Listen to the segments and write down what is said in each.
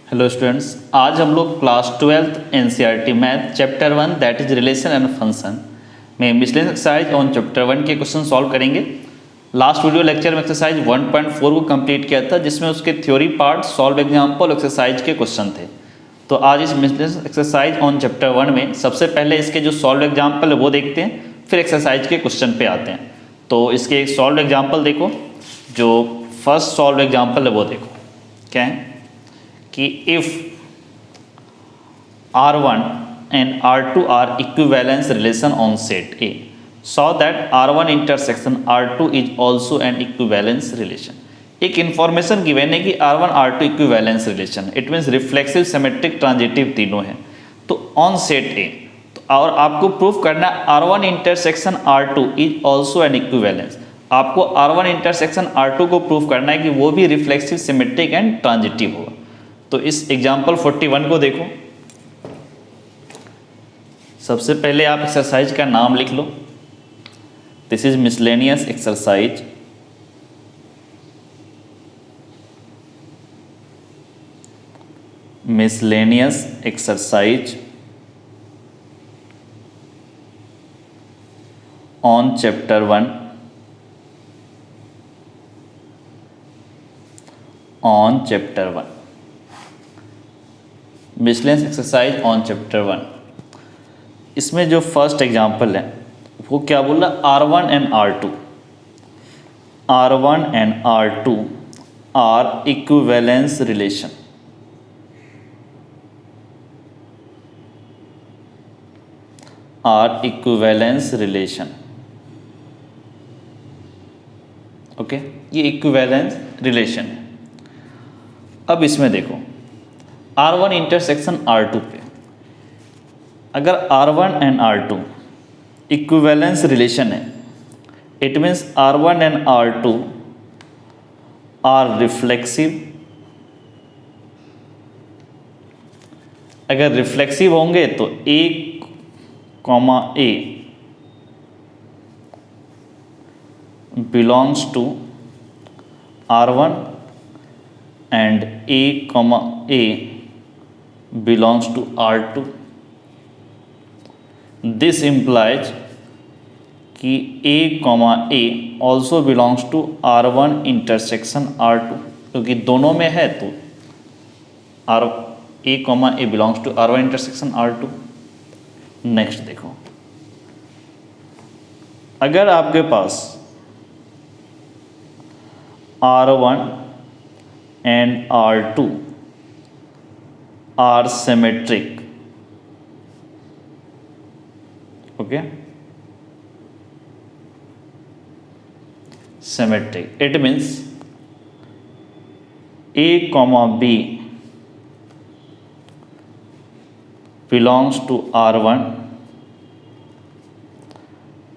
Hello students, आज हम लोग class 12th NCERT math chapter 1 that is relation and function में मिसलेनियस एक्सरसाइज ऑन चैप्टर 1 के question solve करेंगे। लास्ट वीडियो लेक्चर में एक्सरसाइज 1.4 को कंप्लीट किया था, जिसमें उसके theory part, solve example, exercise के क्वेश्चन थे। तो आज इस मिसलेनियस एक्सरसाइज ऑन चैप्टर 1 में सबसे पहले इसके जो सॉल्व एग्जाम्पल है वो देखते हैं, फिर एक्सरसाइज के क्वेश्चन पे आते हैं। तो इसके एक सॉल्व एग्जाम्पल देखो, जो फर्स्ट सॉल्व एग्जाम्पल है वो देखो क्या है कि if R1 and R2 are equivalence relation on set A, so that R1 intersection R2 is also an equivalence relation। एक इंफॉर्मेशन गिवन है कि R1 R2 equivalence relation, it means reflexive, symmetric, transitive तीनों है। तो on set ए, और आपको proof करना है R1 intersection R2 is also an equivalence. आपको R1 इंटरसेक्शन R2 को प्रूफ करना है कि वो भी रिफ्लेक्सिव, सिमेट्रिक एंड ट्रांजिटिव होगा। तो इस एग्जाम्पल 41 को देखो। सबसे पहले आप एक्सरसाइज का नाम लिख लो, this is miscellaneous exercise. Miscellaneous exercise on chapter 1, on chapter 1, miscellaneous exercise on chapter 1। इसमें जो फर्स्ट एग्जांपल है वो क्या बोला, R1 and R2, R1 and R2 are equivalence relation. Are equivalence relation, okay, ये इक्विवेलेंस रिलेशन है। अब इसमें देखो R1 इंटरसेक्शन R2 पे, अगर R1 and R2 equivalence relation है, it means R1 and R2 are reflexive. अगर रिफ्लेक्सिव होंगे तो A, A belongs to R1 and A, belongs to R2। This implies कि A, also belongs to R1 intersection R2, क्योंकि दोनों में है तो A, belongs to R1 intersection R2। Next देखो, अगर आपके पास R1 and R2 are symmetric, okay, symmetric, it means A, B belongs to R1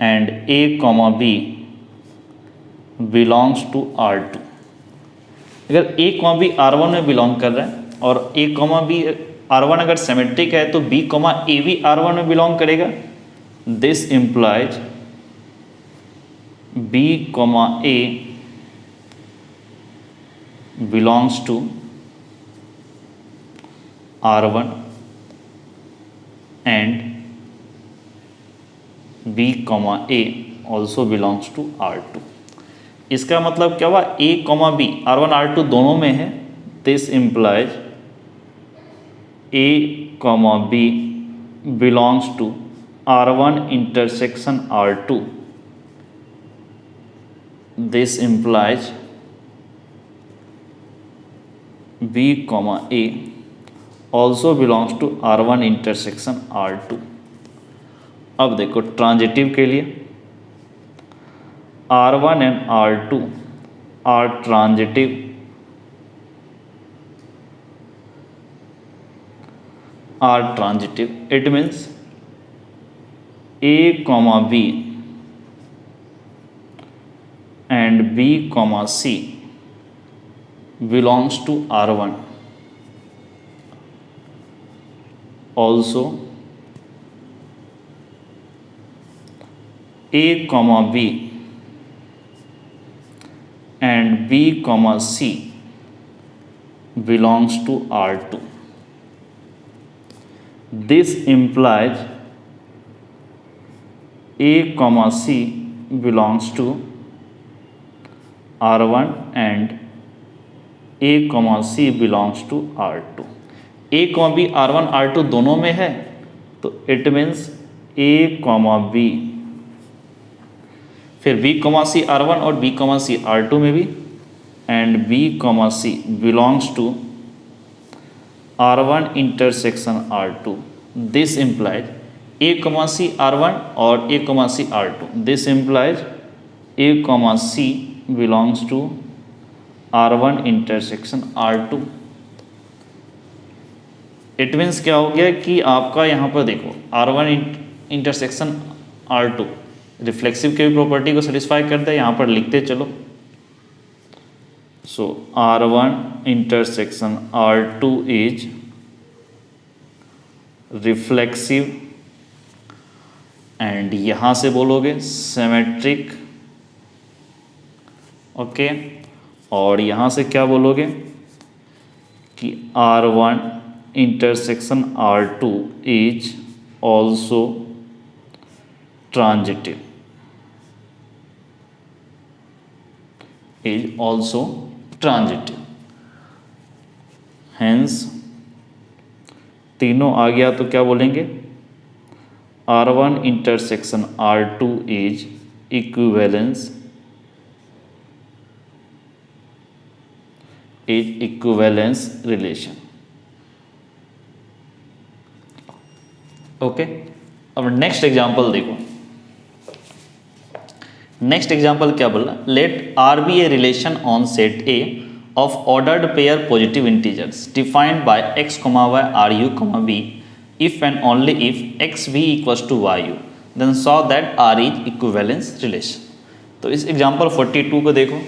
and A, B belongs to R2। अगर A, B R1 में बिलोंग कर रहा है और A, B R1 अगर सिमेट्रिक है तो B, A भी R1 में बिलोंग करेगा। This implies B, A belongs to R1 and B, A also belongs to R2। इसका मतलब क्या हुआ, A, B R1 R2 दोनों में है। This implies A, B belongs to R1 intersection R2। This implies B, A also belongs to R1 intersection R2। अब देखो transitive के लिए, R1 and R2 are transitive, are transitive, it means A, B and B, C belongs to R1, also A, B and B, C belongs to R2. This implies A comma C belongs to R1 and A comma C belongs to R2. A comma B R1 R2 दोनों में है, तो it means A comma B, फिर B comma C R1 और B comma C R2 में भी, and B comma C belongs to R1 intersection R2. This implies A comma C R1 और A comma C R2. This implies A comma C belongs to R1 intersection R2. It means क्या हो गया कि आपका यहाँ पर देखो R1 intersection R2 reflexive के भी प्रॉपर्टी को सेटिस्फाई करता है, यहाँ पर लिखते चलो। सो R1 intersection R2 is reflexive, and यहाँ से बोलोगे सिमेट्रिक, ओके, और यहाँ से क्या बोलोगे कि R1 intersection R2 is also transitive, hence तीनों आ गया तो क्या बोलेंगे, R1 intersection R2 is equivalence relation। Okay, अब नेक्स्ट एग्जाम्पल देखो। नेक्स्ट एग्जाम्पल क्या बोला, let R be a relation on set A of ordered pair positive integers defined by x comma y R u comma b if and only if x b equals to y u then saw that R is equivalence relation. तो इस example 42 को देखो,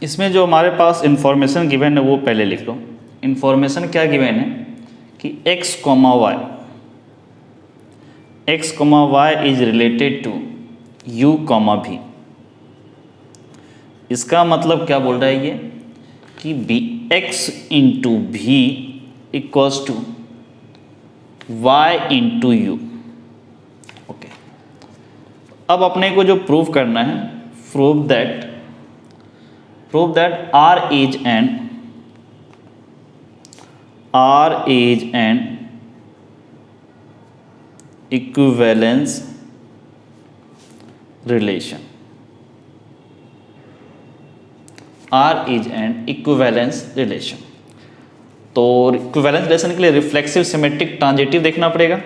इसमें जो हमारे पास information given है वो पहले लिख लो। इंफॉर्मेशन क्या गिवन है कि x comma y is related to u comma v. इसका मतलब क्या बोल रहा है ये कि b x into v equals to y into u. Okay, अब अपने को जो प्रूव करना है, prove that R is an equivalence relation. R is an equivalence relation. तो इक्विवेलेंस रिलेशन के लिए रिफ्लेक्सिव, सिमेट्रिक, ट्रांजिटिव देखना पड़ेगा।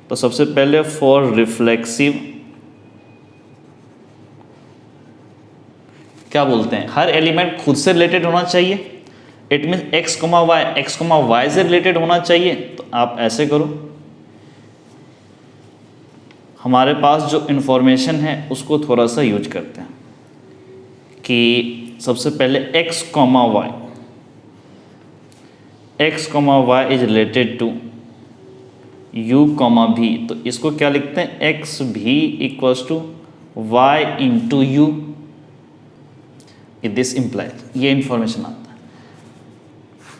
तो सबसे पहले फॉर रिफ्लेक्सिव क्या बोलते हैं, हर एलिमेंट खुद से रिलेटेड होना चाहिए। It mean x comma y से रिलेटेड होना चाहिए। तो आप ऐसे करो, हमारे पास जो इन्फॉर्मेशन है उसको थोड़ा सा यूज करते हैं कि सबसे पहले x comma y is related to u comma v. तो इसको क्या लिखते हैं, x v equals to y into u. This implies, ये इंफॉर्मेशन आता है,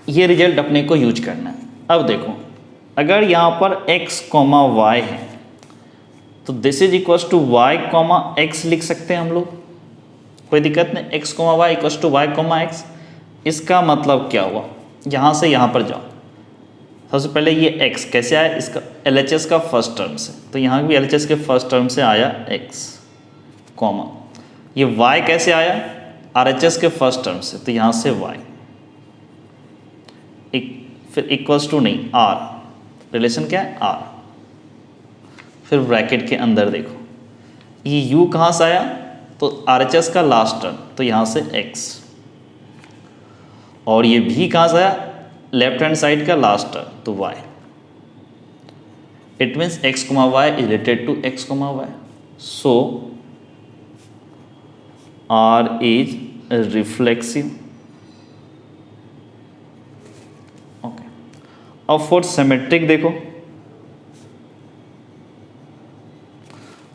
ये रिजल्ट अपने को यूज करना है। अब देखो, अगर यहाँ पर x कॉमा वाई है तो this is equals to y comma x लिख सकते हैं हम लोग, कोई दिक्कत नहीं। X comma y equals to y comma x. इसका मतलब क्या हुआ, यहाँ से यहाँ पर जाओ। सबसे पहले ये x कैसे आया, इसका LHS का फर्स्ट टर्म से, तो यहाँ भी LHS के फर्स्ट टर्म से आया x कॉमा। ये y कैसे आया, RHS के फर्स्ट टर्म से, तो यहाँ से y फिर इक्वल्स टू नहीं r, रिलेशन क्या है r। फिर ब्रैकेट के अंदर देखो, ये u कहाँ से आया, तो RHS का लास्ट टर्म, तो यहाँ से x, और ये भी कहाँ से आया, लेफ्ट हैंड साइड का लास्ट टर्म, तो y। It means x comma y is related to x comma y. So r is reflexive. Okay, अब फॉर सिमेट्रिक देखो,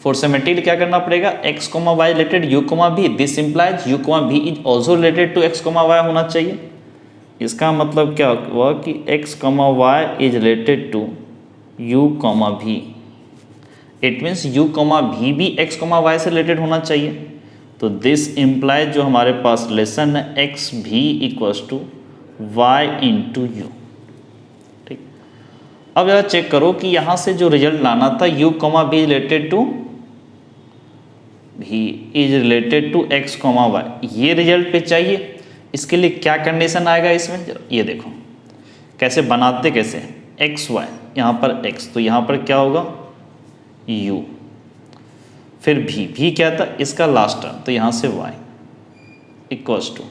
फॉर सिमेट्रिक क्या करना पड़ेगा, x comma y related u comma v. This implies u comma v is also related to x comma y होना चाहिए। इसका मतलब क्या हुआ कि x, y is related to u, v। It means u, v भी x, y से related होना चाहिए। तो दिस इम्प्लाइज जो हमारे पास रिलेशन है x v equals to y into u. ठीक, अब जरा चेक करो कि यहाँ से जो रिजल्ट लाना था u, v related to v is related to x, y, ये रिजल्ट पे चाहिए। इसके लिए क्या कंडीशन आएगा इसमें, ये देखो कैसे बनाते, कैसे x, y, यहाँ पर x, तो यहाँ पर क्या होगा u, फिर v क्या था इसका लास्ट टर्म, तो यहाँ से y इक्वल्स टू,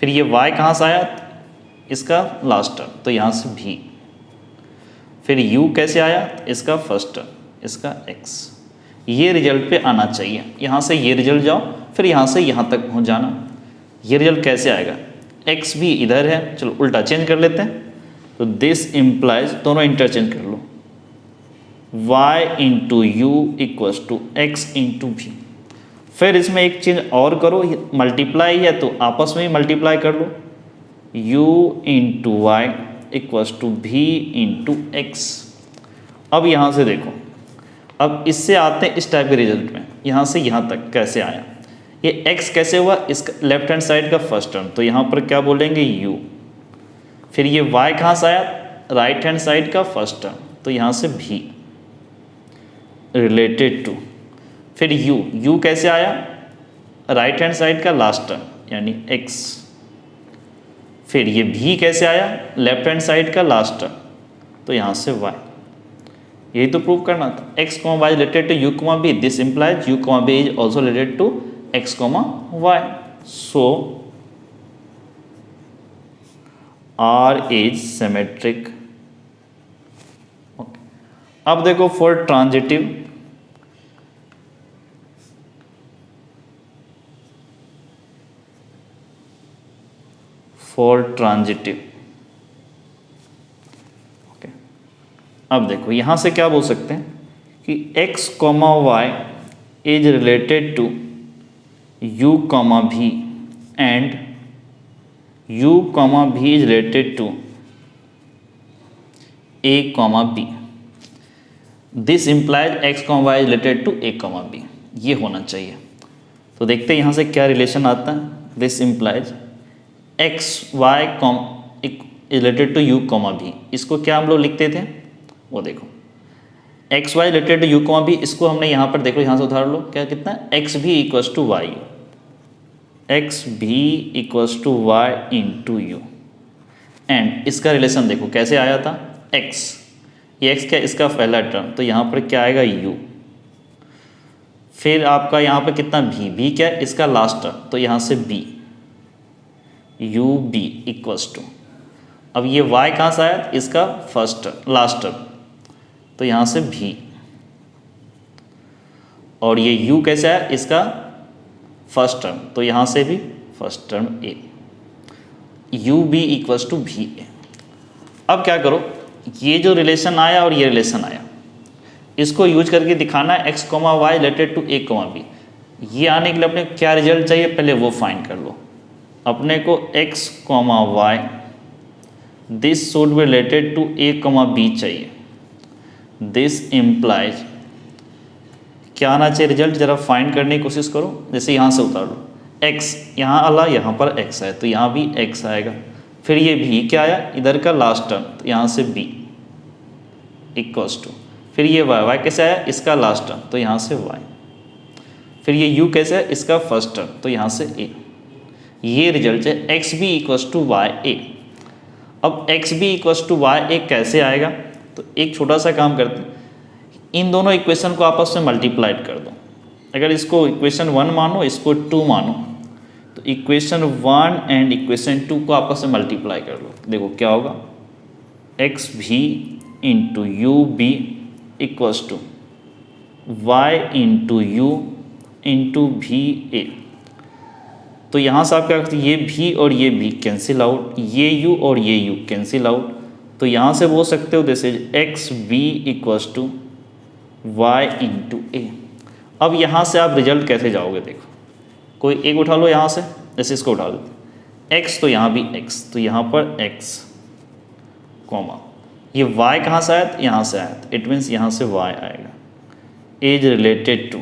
फिर ये y कहाँ से आया इसका लास्ट टर्म, तो यहाँ से v, फिर u कैसे आया इसका फर्स्ट टर्म, इसका x। ये रिजल्ट पे आना चाहिए। यहाँ से ये रिजल्ट जाओ, फिर यहाँ से यहाँ तक पहुँच जाना। ये रिजल्ट कैसे आएगा, x भी इधर है, चलो उल्टा चेंज कर लेते हैं। तो दिस इम्प्लाइज, दोनों इंटरचेंज कर लो, y into u equals to x into v. फिर इसमें एक चीज़ और करो, मल्टीप्लाई है तो आपस में ही मल्टीप्लाई कर लो, u into y equals to v into x. अब यहाँ से देखो, अब इससे आते हैं इस टाइप के रिजल्ट में, यहाँ से यहाँ तक कैसे आया, ये x कैसे हुआ, इसका लेफ्ट हैंड साइड का फर्स्ट टर्म, तो यहाँ पर क्या बोलेंगे u, फिर ये y कहाँ से आया राइट हैंड साइड का फर्स्ट टर्म, तो यहाँ से v रिलेटेड टू, फिर u कैसे आया राइट हैंड साइड का लास्ट टर्म यानी x, फिर ये v कैसे आया लेफ्ट हैंड साइड का लास्ट टर्म, तो यहाँ से y। यही तो प्रूव करना था, x, y related to u, v, this implies u, v is also related to x, y। So R is symmetric. Okay, अब देखो फॉर ट्रांजिटिव, ओके, अब देखो यहां से क्या बोल सकते हैं कि x, y is related to u, v and u, v is related to a, b। This implies x, y is related to a, b, ये होना चाहिए। तो देखते हैं यहाँ से क्या रिलेशन आता है। This implies x, y is related to u, v। इसको क्या हम लोग लिखते थे, वो देखो x, y related to u, v, इसको हमने यहाँ पर देखो, यहाँ से उधार लो, क्या कितना x v equals to y, x v equals to y into u. And इसका रिलेशन देखो कैसे आया था, x, ये x क्या इसका पहला टर्म, तो यहाँ पर क्या आएगा u, फिर आपका यहाँ पर कितना v क्या इसका लास्ट टर्म, तो यहाँ से b, u b equals to, अब ये y कहाँ से आया इसका फर्स्ट टर्म लास्ट टर्म, तो यहाँ से v, और ये u कैसे आया इसका फर्स्ट टर्म, तो यहाँ से भी first term a, u b equals to v a। अब क्या करो, ये जो रिलेशन आया और ये रिलेशन आया, इसको यूज करके दिखाना है x, y related to a, b। ये आने के लिए अपने क्या रिजल्ट चाहिए पहले वो फाइंड कर लो। अपने को x, y this should be related to a, b चाहिए। दिस इम्प्लाइज क्या आना चाहिए रिजल्ट, जरा फाइंड करने की कोशिश करो। जैसे यहाँ से उतार लो, x यहाँ आला, यहाँ पर x है तो यहाँ भी x आएगा, फिर ये भी क्या आया इधर का लास्ट टर्म, तो यहाँ से b इक्वल्स टू, फिर ये y कैसे आया इसका लास्ट टर्म, तो यहाँ से y, फिर ये u कैसे है इसका फर्स्ट टर्म, तो यहाँ से a। ये रिजल्ट है x v equals to y a। अब x v equals to y a कैसे आएगा, तो एक छोटा सा काम करते हैं, इन दोनों इक्वेशन को आपस में मल्टीप्लाइड कर दो। अगर इसको इक्वेशन 1 मानो, इसको 2 मानो, तो इक्वेशन 1 एंड इक्वेशन 2 को आपस में मल्टीप्लाई कर लो। देखो क्या होगा, x v into u b equals to y into u into v a. तो यहाँ से आप क्या करते हैं, ये भी और ये भी कैंसिल आउट, ये u और ये u कैंसिल आउट। तो यहाँ से बोल सकते हो जैसे x b equals to y into a. अब यहाँ से आप रिजल्ट कैसे जाओगे, देखो कोई एक उठा लो यहाँ से, जैसे इसको उठा लो, x तो यहाँ भी x, तो यहाँ पर x कॉमा, ये y कहाँ से आया, यहाँ से आया, इट मीन्स यहाँ से y आएगा, इज रिलेटेड टू,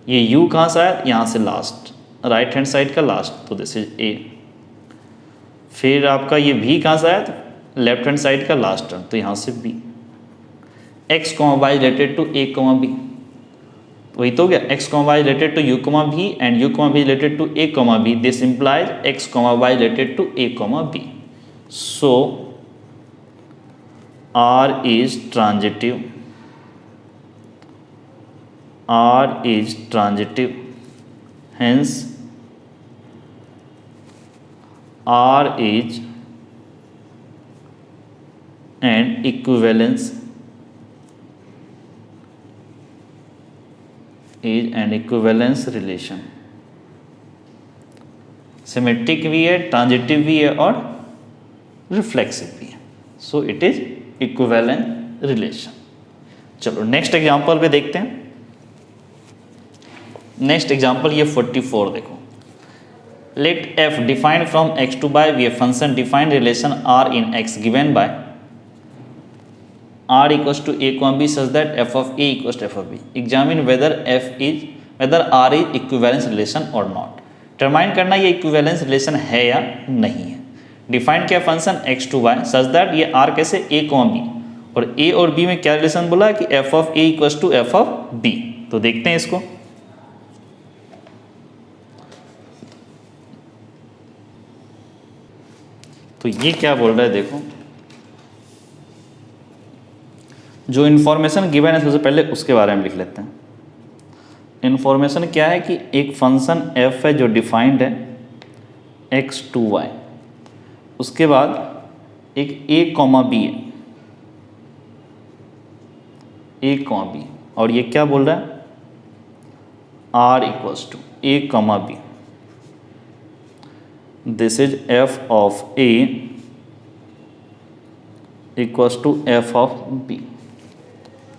ये u कहाँ से आया, यहाँ से लास्ट, राइट हैंड साइड का लास्ट, तो दिस इज a। फिर आपका ये v कहाँ से आया, तो लेफ्ट हैंड साइड का लास्ट टर्म, तो यहाँ से b। x comma y related to a comma b, वही तो हो गया, x comma y related to u comma b and u comma b related to a comma b, this implies x comma y related to a comma b। So r is transitive, hence r is an equivalence, relation। Symmetric भी है, transitive भी है और reflexive भी है, so it is equivalent relation. चलो next example पे देखते हैं। नेक्स्ट एग्जांपल ये 44 देखो, let f defined from x to y we function defined relation r in x given by r equals to a comma b such that f of a equals to f of b. Examine whether r is equivalence relation or not. Determine करना ये equivalence relation है या नहीं है। Define किया function x to y such that ये r कैसे a comma b, और a और b में क्या रिलेशन बोला कि f of a equals to f of b। तो देखते हैं इसको। तो ये क्या बोल रहा है देखो, जो इन्फॉर्मेशन गिवन है सबसे पहले उसके बारे में लिख लेते हैं। इन्फॉर्मेशन क्या है कि एक फंक्शन f है जो डिफाइंड है x टू y, उसके बाद एक a कॉमा b है, a कॉमा b, और ये क्या बोल रहा है r equals to a comma b, this is f of a equals to f of b।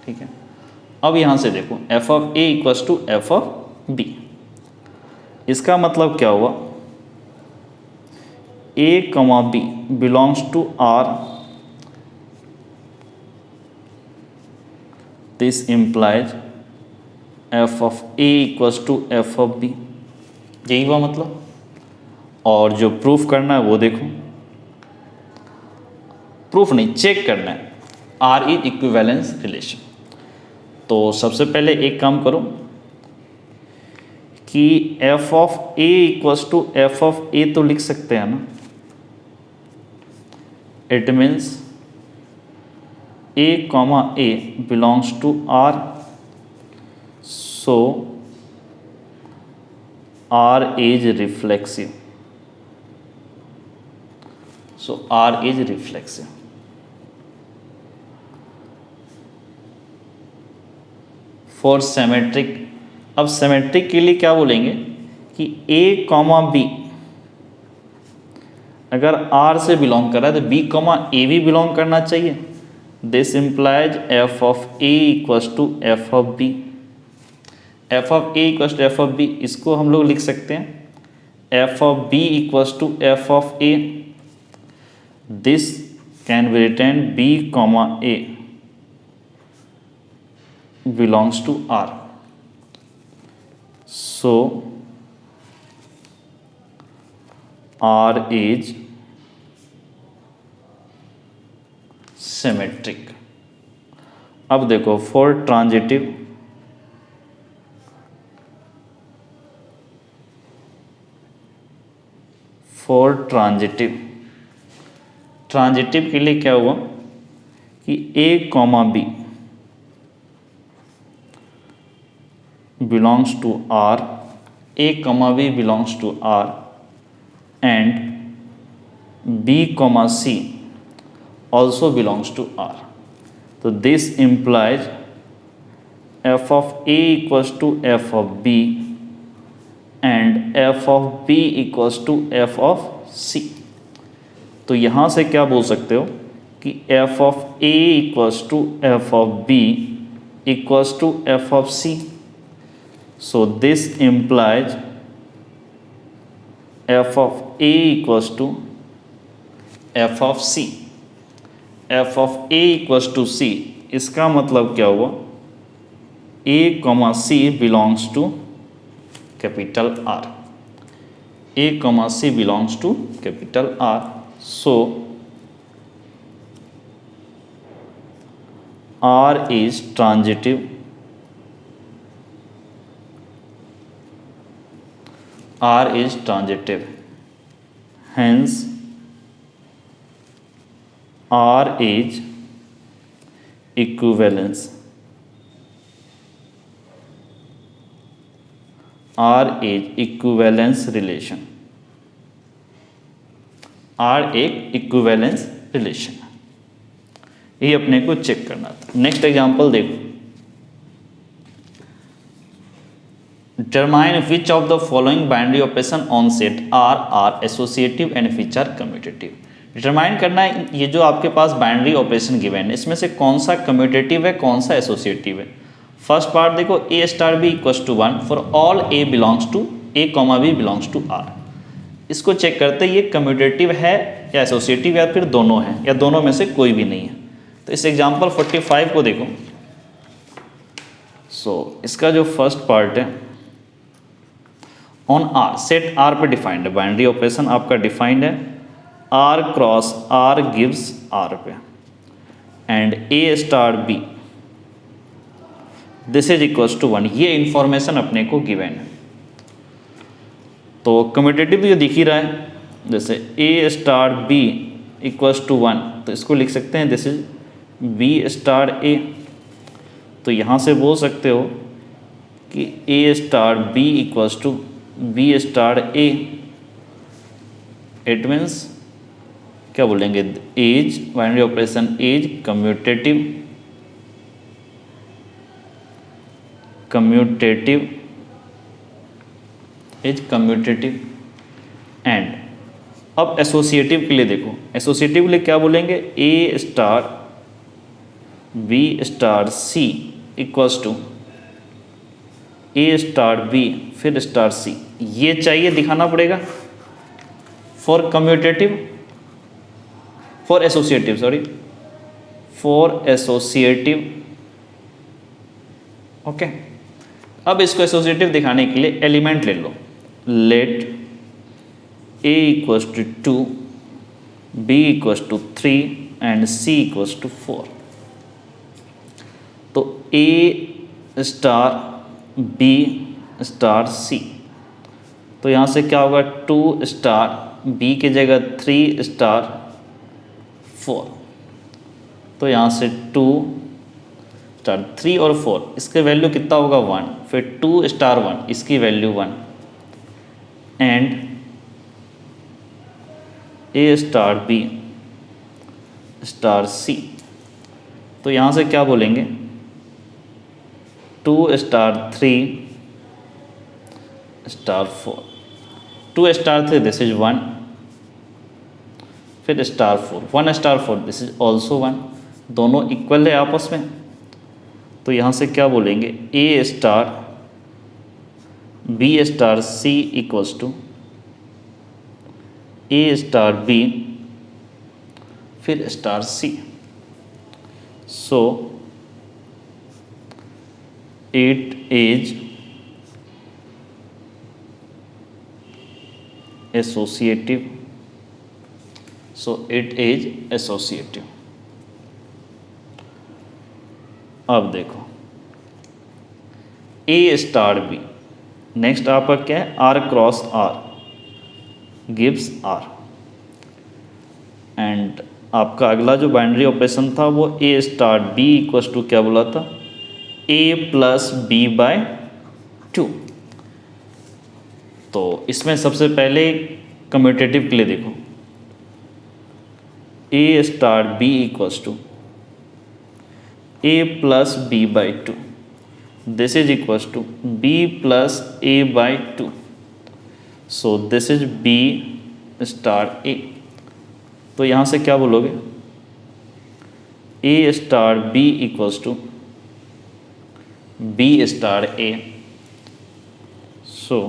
ठीक है, अब यहां से देखो f of a equals to f of b, इसका मतलब क्या हुआ, a comma b belongs to r, this implies f of a equals to f of b, यही हुआ मतलब। और जो प्रूफ करना है वो देखो, प्रूफ नहीं चेक करना है, r इज इक्विवेलेंस रिलेशन। तो सबसे पहले एक काम करो कि f of a equals to f of a तो लिख सकते हैं ना, it means a comma a belongs to r, so r is reflexive, so r is reflexive. For symmetric, अब सिमेट्रिक के लिए क्या बोलेंगे कि a कॉमा b अगर r से बिलोंग कर रहा है तो b कॉमा a भी बिलोंग करना चाहिए, this implies f of a equals to f of b। f of a equals to f of b, इसको हम लोग लिख सकते हैं f of b equals to f of a, this can be written b comma a belongs to R. So R is symmetric। अब देखो for transitive, transitive के लिए क्या हुआ कि a comma b belongs to R, a comma b belongs to R and b comma c also belongs to R। So this implies f of a equals to f of b and f of b equals to f of c। तो यहाँ से क्या बोल सकते हो कि f of a equals to f of b equals to f of c। So this implies f of a equals to F of c, f of a equals to c, इसका मतलब क्या हुआ, a comma c belongs to capital R, a comma c belongs to capital R. So R is transitive, R is transitive, hence R is equivalence, R is equivalence relation, R एक equivalence relation, ये अपने को check करना था। Next example देखो, determine which of the following binary operation on set R are associative and which are commutative। Determine करना है ये जो आपके पास बाइनरी ऑपरेशन गिवन है इसमें से कौन सा कम्यूटेटिव है कौन सा एसोसिएटिव है। फर्स्ट पार्ट देखो, a star b equals to 1 for all a belongs to A comma b belongs to R. इसको चेक करते ये कम्यूटेटिव है या एसोसिएटिव या फिर दोनों है या दोनों में से कोई भी नहीं है। तो इस एग्जाम्पल 45 को देखो। इसका जो फर्स्ट पार्ट है ऑन आर, सेट आर पे डिफाइंड है, बाइनरी ऑपरेशन आपका डिफाइंड है R cross R gives R पे, and a star b this is equals to 1, ये इंफॉर्मेशन अपने को गिवन है। तो कम्यूटेटिव जो दिख ही रहा है, जैसे a star b equals to 1, तो इसको लिख सकते हैं this is b star a. तो यहाँ से बोल सकते हो कि a star b equals to b star a. It means क्या बोलेंगे, as binary operation as commutative, commutative as commutative. And अब एसोसिएटिव के लिए देखो, एसोसिएटिव के लिए क्या बोलेंगे, a star b star c equals to a star b फिर स्टार सी। ये चाहिए दिखाना पड़ेगा for commutative, for associative, sorry for associative. Okay, अब इसको एसोसिएटिव दिखाने के लिए एलिमेंट ले लो, let a equals to 2, b equals to 3 and c equals to 4। तो a star b star c, तो यहाँ से क्या होगा 2 स्टार बी की जगह 3 स्टार 4, तो यहाँ से 2 स्टार 3 और 4, इसके वैल्यू कितना होगा 1, फिर 2 स्टार 1 इसकी value 1, and a star b star c, तो यहाँ से क्या बोलेंगे 2 star 3 star 4, 2 star 3 this is 1, फिर star 4, 1 star 4 this is also 1, दोनों इक्वल है आपस में। तो यहाँ से क्या बोलेंगे a star b star c equals to a star b फिर star c. So it is associative, so it is associative। अब देखो ए स्टार बी, नेक्स्ट आपका क्या है R cross R gives R, and आपका अगला जो बाइनरी ऑपरेशन था वो a star b equals to क्या बोला था ए प्लस बी बाय 2। तो इसमें सबसे पहले कम्यूटेटिव के लिए देखो a star b equals to a plus b by 2, this is equals to b plus a by 2, so this is b star a. तो यहाँ से क्या बोलोगे a star b equals to b star a, so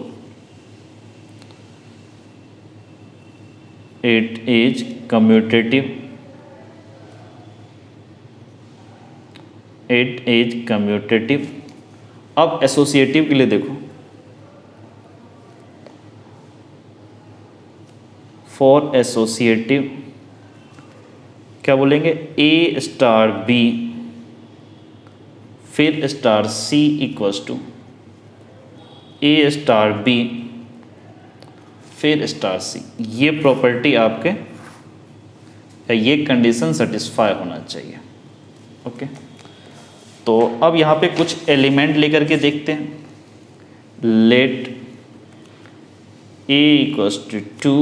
it is commutative, it is commutative. अब associative के लिए देखो, for associative क्या बोलेंगे, ए स्टार बी फिर star c equals to a star b फिर स्टार सी। ये प्रॉपर्टी आपके या ये कंडीशन सेटिस्फाई होना चाहिए। ओके, तो अब यहाँ पे कुछ एलिमेंट लेकर के देखते हैं। Let a equals to 2,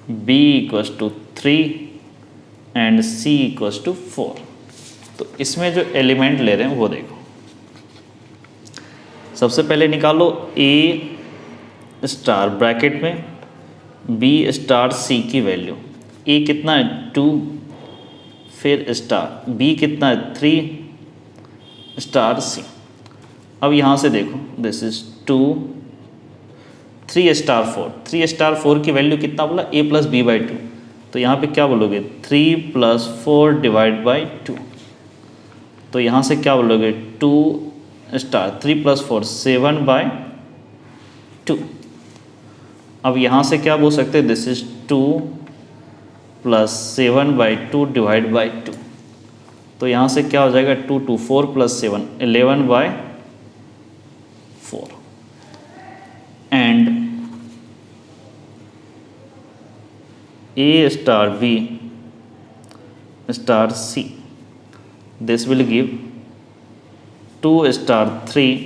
b equals to 3 and c equals to 4। तो इसमें जो एलिमेंट ले रहे हैं वो देखो, सबसे पहले निकालो ए स्टार ब्रैकेट में बी स्टार सी की वैल्यू। ए कितना है 2, फिर स्टार बी कितना है 3 स्टार सी। अब यहाँ से देखो दिस इज 2 3 स्टार 4, 3 स्टार 4 की वैल्यू कितना बोला a प्लस बी बाई 2। तो यहाँ पे क्या बोलोगे 3 प्लस 4 डिवाइड बाई 2। तो यहाँ से क्या बोलोगे 2 स्टार 3 प्लस 4 7 बाई 2। अब यहाँ से क्या बोल सकते हैं this is 2 plus 7 by 2 divide by 2। तो यहाँ से क्या हो जाएगा 2 2 4 plus 7 11 by 4 and A star B star C, this will give 2 star 3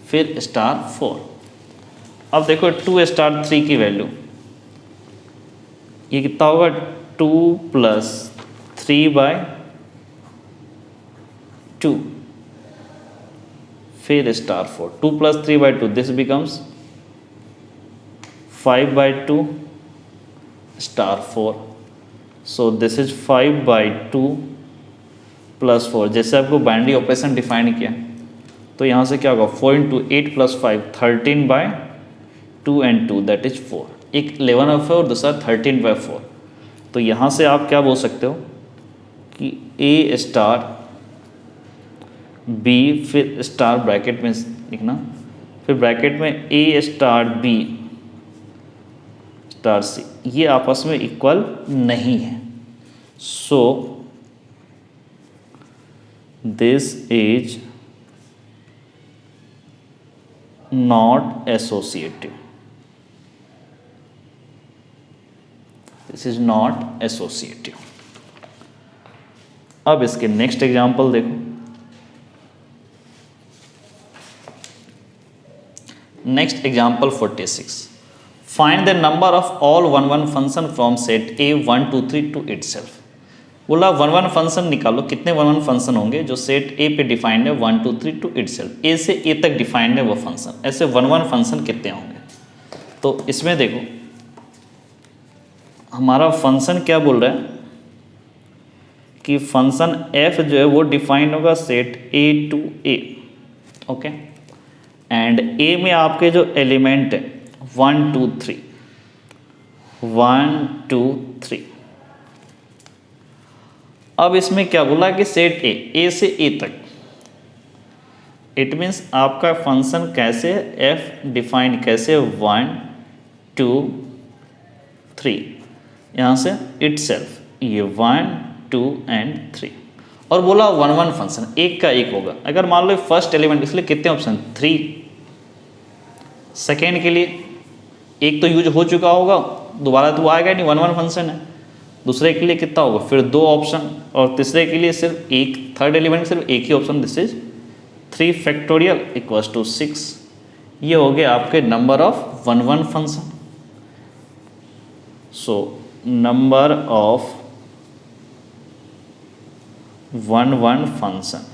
फिर स्टार 4। अब देखो 2 स्टार 3 की वैल्यू ये कितना होगा 2 प्लस 3 बाय 2 फिर star 4, 2 plus 3 by 2 this becomes 5 by 2 star 4। So this is 5 by 2 plus 4। जैसे आपको बाइनरी ऑपरेशन डिफाइन किया तो यहाँ से क्या होगा 4 into 8 plus 5 13 by 2 and 2 that is 4। एक 11 बाई 4 दूसरा 13 बाई 4। तो यहाँ से आप क्या बोल सकते हो कि ए स्टार बी फिर स्टार ब्रैकेट में लिखना, फिर ब्रैकेट में a star b star c, ये आपस में इक्वल नहीं है। So this is not associative, this is not associative. अब इसके नेक्स्ट एग्जांपल देखो, next example 46। Find the number of all 1 1 function from set A 1 2 3 to itself. बोला 1 1 फंक्शन निकालो, कितने 1 1 फंक्शन होंगे जो सेट A पे डिफाइंड है 1 2 3 टू इटसेल्फ। A से A तक डिफाइंड है वो फंक्शन, ऐसे 1 1 फंक्शन कितने होंगे। तो इसमें देखो हमारा फंक्शन क्या बोल रहा है कि फंक्शन f जो है वो डिफाइंड होगा set A to A। Okay, and A में आपके जो एलिमेंट है 1 2 3 1 2 3। अब इसमें क्या बोला कि सेट A से A तक, इट मीन्स आपका फंक्शन कैसे है f डिफाइंड कैसे 1 2 3, यहाँ से इटसेल्फ ये 1 2 एंड 3। और बोला 1 1 फंक्शन एक का एक होगा। अगर मान लो फर्स्ट एलिमेंट इसलिए कितने ऑप्शन 3, सेकेंड के लिए एक तो यूज हो चुका होगा दोबारा तो आएगा नहीं 1 1 फंक्शन है, दूसरे के लिए कितना होगा फिर 2 ऑप्शन, और तीसरे के लिए सिर्फ एक, थर्ड एलिमेंट सिर्फ एक ही option, this is 3 factorial equals to 6। ये हो गए आपके number of 1 1 function. So number of 1 1 function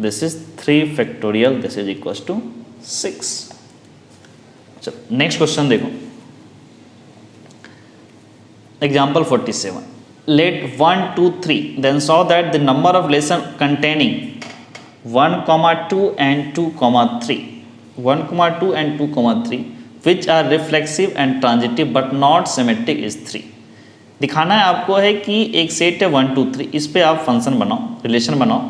this is 3 factorial, this is equals to 6। चलो नेक्स्ट क्वेश्चन देखो, example 47। Let 1 2 3 then saw that the number of lesson containing 1 2 and 2 3 1 2 and 2 3 which are reflexive and transitive but not symmetric is 3। दिखाना है आपको है कि एक set है 1 2 3, इस पे आप फंक्शन बनाओ, रिलेशन बनाओ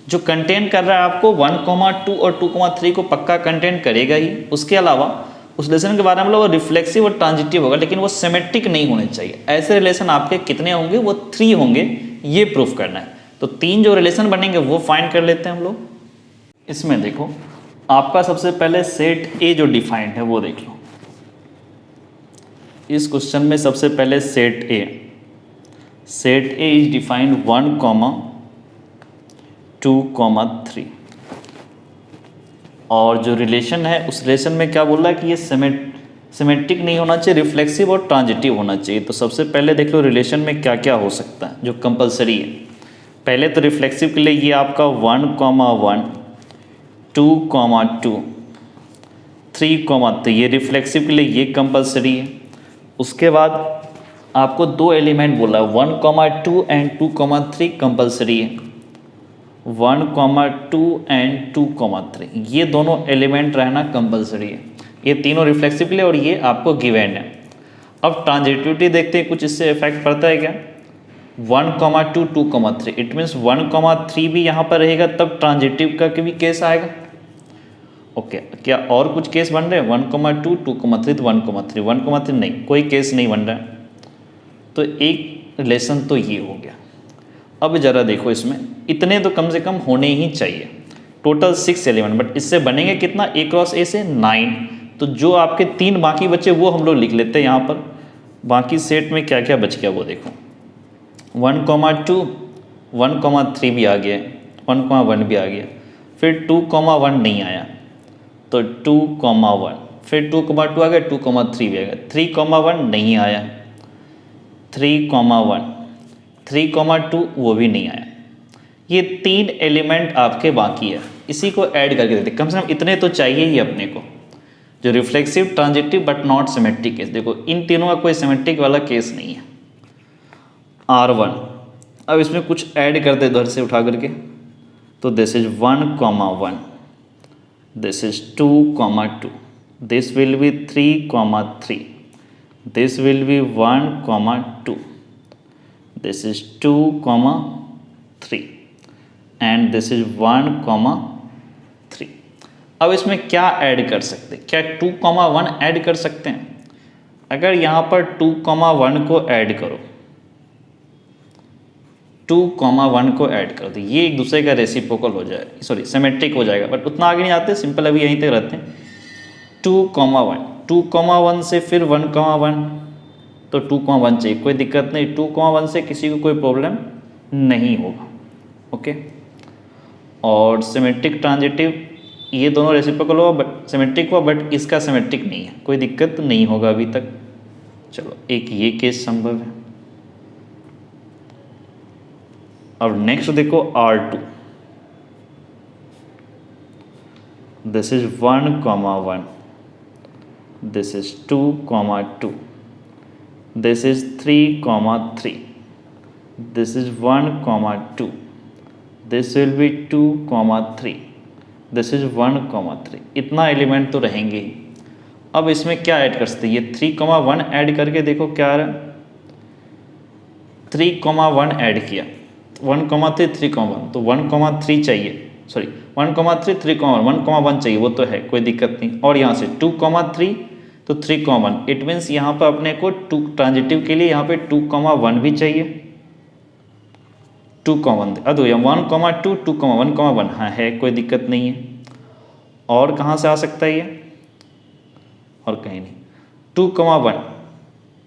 जो कंटेन कर रहा है आपको 1, 2 और 2, 3 को पक्का कंटेन करेगा ही। उसके अलावा उस रिलेशन के बारे में वो रिफ्लेक्सिव और ट्रांजिटिव होगा, लेकिन वो सिमेट्रिक नहीं होने चाहिए। ऐसे रिलेशन आपके कितने होंगे? वो 3 होंगे, ये प्रूफ करना है। तो 3 जो रिलेशन बनेंगे वो फाइंड कर लेते हैं हम लोग। इसमें देखो आपका सबसे पहले सेट ए जो डिफाइंड है वो देख लो। इस क्वेश्चन में सबसे पहले सेट ए इज डिफाइंड 1, 2, 3 और जो रिलेशन है उस रिलेशन में क्या बोल रहा है कि ये सिमेट्रिक नहीं होना चाहिए, रिफ्लेक्सिव और ट्रांजिटिव होना चाहिए। तो सबसे पहले देख लो रिलेशन में क्या क्या हो सकता है जो कंपलसरी है। पहले तो रिफ्लेक्सिव के लिए ये आपका 1, 1, 2, 2, 3, 3 ये रिफ्लेक्सिव के लिए ये कंपलसरी है। उसके बाद आपको 2 एलिमेंट बोला है 1, 2 एंड 2, 3 कंपलसरी है। 1, 2 एंड 2, 3 ये दोनों एलिमेंट रहना कंपलसरी है। ये तीनों रिफ्लेक्सिव के लिए और ये आपको गिवन है। अब ट्रांजिटिविटी देखते हैं, कुछ इससे इफेक्ट पड़ता है क्या? 1, 2, 2, 3 इट मीन्स 1, 3 भी यहाँ पर रहेगा, तब ट्रांजिटिव का भी केस आएगा। ओके क्या और कुछ केस बन रहे हैं? 1, 2, 2, 3 तो 1, 3 1, 3 नहीं, कोई केस नहीं बन रहा है। तो एक रिलेशन तो ये हो गया। अब ज़रा देखो इसमें इतने तो कम से कम होने ही चाहिए, टोटल 6 एलिमेंट, बट इससे बनेंगे कितना? A क्रॉस A से 9। तो जो आपके 3 बाकी बचे वो हम लोग लिख लेते हैं यहाँ पर। बाकी सेट में क्या क्या बच गया वो देखो। 1, 2 1, 3 भी आ गया, 1, 1 भी आ गया, फिर 2, 1 नहीं आया तो 2, 1 फिर 2, 2 आ गया, 2, 3 भी आ गया, 3, 1 नहीं आया, 3, 1 3, 2 वो भी नहीं आया। ये 3 एलिमेंट आपके बाकी है, इसी को ऐड करके देते। कम से कम इतने तो चाहिए ही अपने को, जो reflexive, transitive but not symmetric case. देखो इन तीनों का कोई सिमेट्रिक वाला केस नहीं है। R1 अब इसमें कुछ ऐड करते इधर से उठा करके, तो this is 1, 1 this is 2, 2 this will B 3, 3 this will be 1, 2 this is 2, 3 and this is 1, 3। अब इसमें क्या ऐड कर सकते हैं? क्या 2, 1 ऐड कर सकते हैं? अगर यहाँ पर 2, 1 को ऐड करो, 2, 1 को ऐड करो तो ये एक दूसरे का रेसिप्रोकल हो जाए, सॉरी सिमेट्रिक हो जाएगा। बट उतना आगे नहीं आते, सिंपल अभी यहीं तक रहते हैं। 2, 1 2, 1 से फिर 1, 1 तो 2, 1 चाहिए, कोई दिक्कत नहीं। 2, 1 से किसी को कोई प्रॉब्लम नहीं होगा। ओके और सिमेट्रिक, ट्रांजिटिव ये दोनों रेसिप्रोकल हुआ, बट सिमेट्रिक हुआ, बट इसका सिमेट्रिक नहीं है, कोई दिक्कत नहीं होगा अभी तक। चलो एक ये केस संभव है। अब नेक्स्ट देखो R2, this is 1, 1 this is 2, 2 this is 3, 3 this is 1, 2 this will be 2, 3 this is 1, 3 इतना एलिमेंट तो रहेंगे ही। अब इसमें क्या ऐड कर सकते हैं? ये 3, 1 ऐड करके देखो क्या आ रहा है। 3, 1 ऐड किया, 1, 3 3, 1 तो 1, 3 चाहिए, सॉरी 1, 3 3, 1, 1 चाहिए, वो तो है, कोई दिक्कत नहीं। और यहाँ से 2, 3 तो 3, 1 इट मीन्स यहाँ पर अपने को 2 ट्रांजिटिव के लिए यहाँ पे 2, 1 भी चाहिए। 2, 1 अब 1, 2 2, 1, 1 हाँ है, कोई दिक्कत नहीं है। और कहाँ से आ सकता है ये? और कहीं नहीं। 2, 1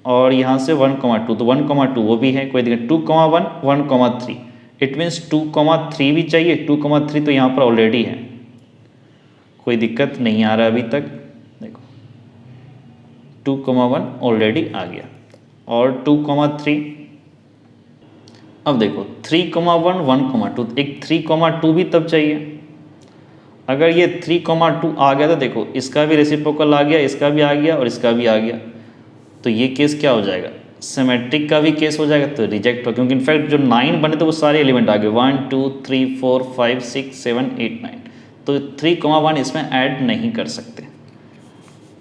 और यहाँ से 1, 2 तो 1, 2 वो भी है, कोई दिक्कत। 2, 1 1, 3 इट मीन्स 2, 3 भी चाहिए। 2, 3 तो यहाँ पर ऑलरेडी है, कोई दिक्कत नहीं आ रहा अभी तक। 2, 1 ऑलरेडी आ गया और 2, 3 अब देखो 3, 1 1, 2 एक 3, 2 भी तब चाहिए। अगर ये 3, 2 आ गया तो देखो इसका भी रेसिप्रोकल आ गया, इसका भी आ गया और इसका भी आ गया, तो ये केस क्या हो जाएगा? सिमेट्रिक का भी केस हो जाएगा, तो रिजेक्ट हो, क्योंकि इनफैक्ट जो 9 बने तो वो सारे एलिमेंट आ गए 1, 2, 3, 4, 5, 6, 7, 8, 9 तो 3, 1 इसमें ऐड नहीं कर सकते।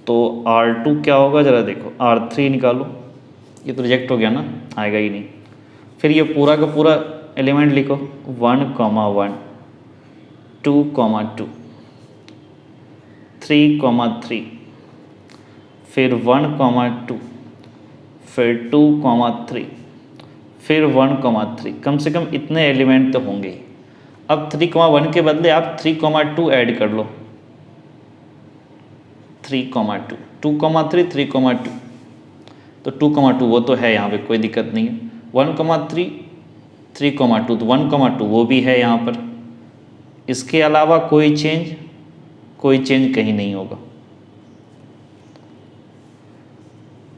तो R2 क्या होगा ज़रा देखो, R3 निकालो, ये तो रिजेक्ट हो गया ना, आएगा ही नहीं। फिर ये पूरा का पूरा एलिमेंट लिखो 1, 1, 2, 2, 3, 3, फिर 1, 2, फिर 2, 3, फिर 1, 3। कम से कम इतने एलिमेंट तो होंगे ही। अब 3, 1 के बदले आप 3, 2 ऐड कर लो, 3, 2, 2, 3, 3, 2, तो 2, 2 वो तो है यहाँ पे, कोई दिक्कत नहीं है। 1, 3, 3, 2, तो 1, 2 वो भी है यहाँ पर। इसके अलावा कोई चेंज कहीं नहीं होगा।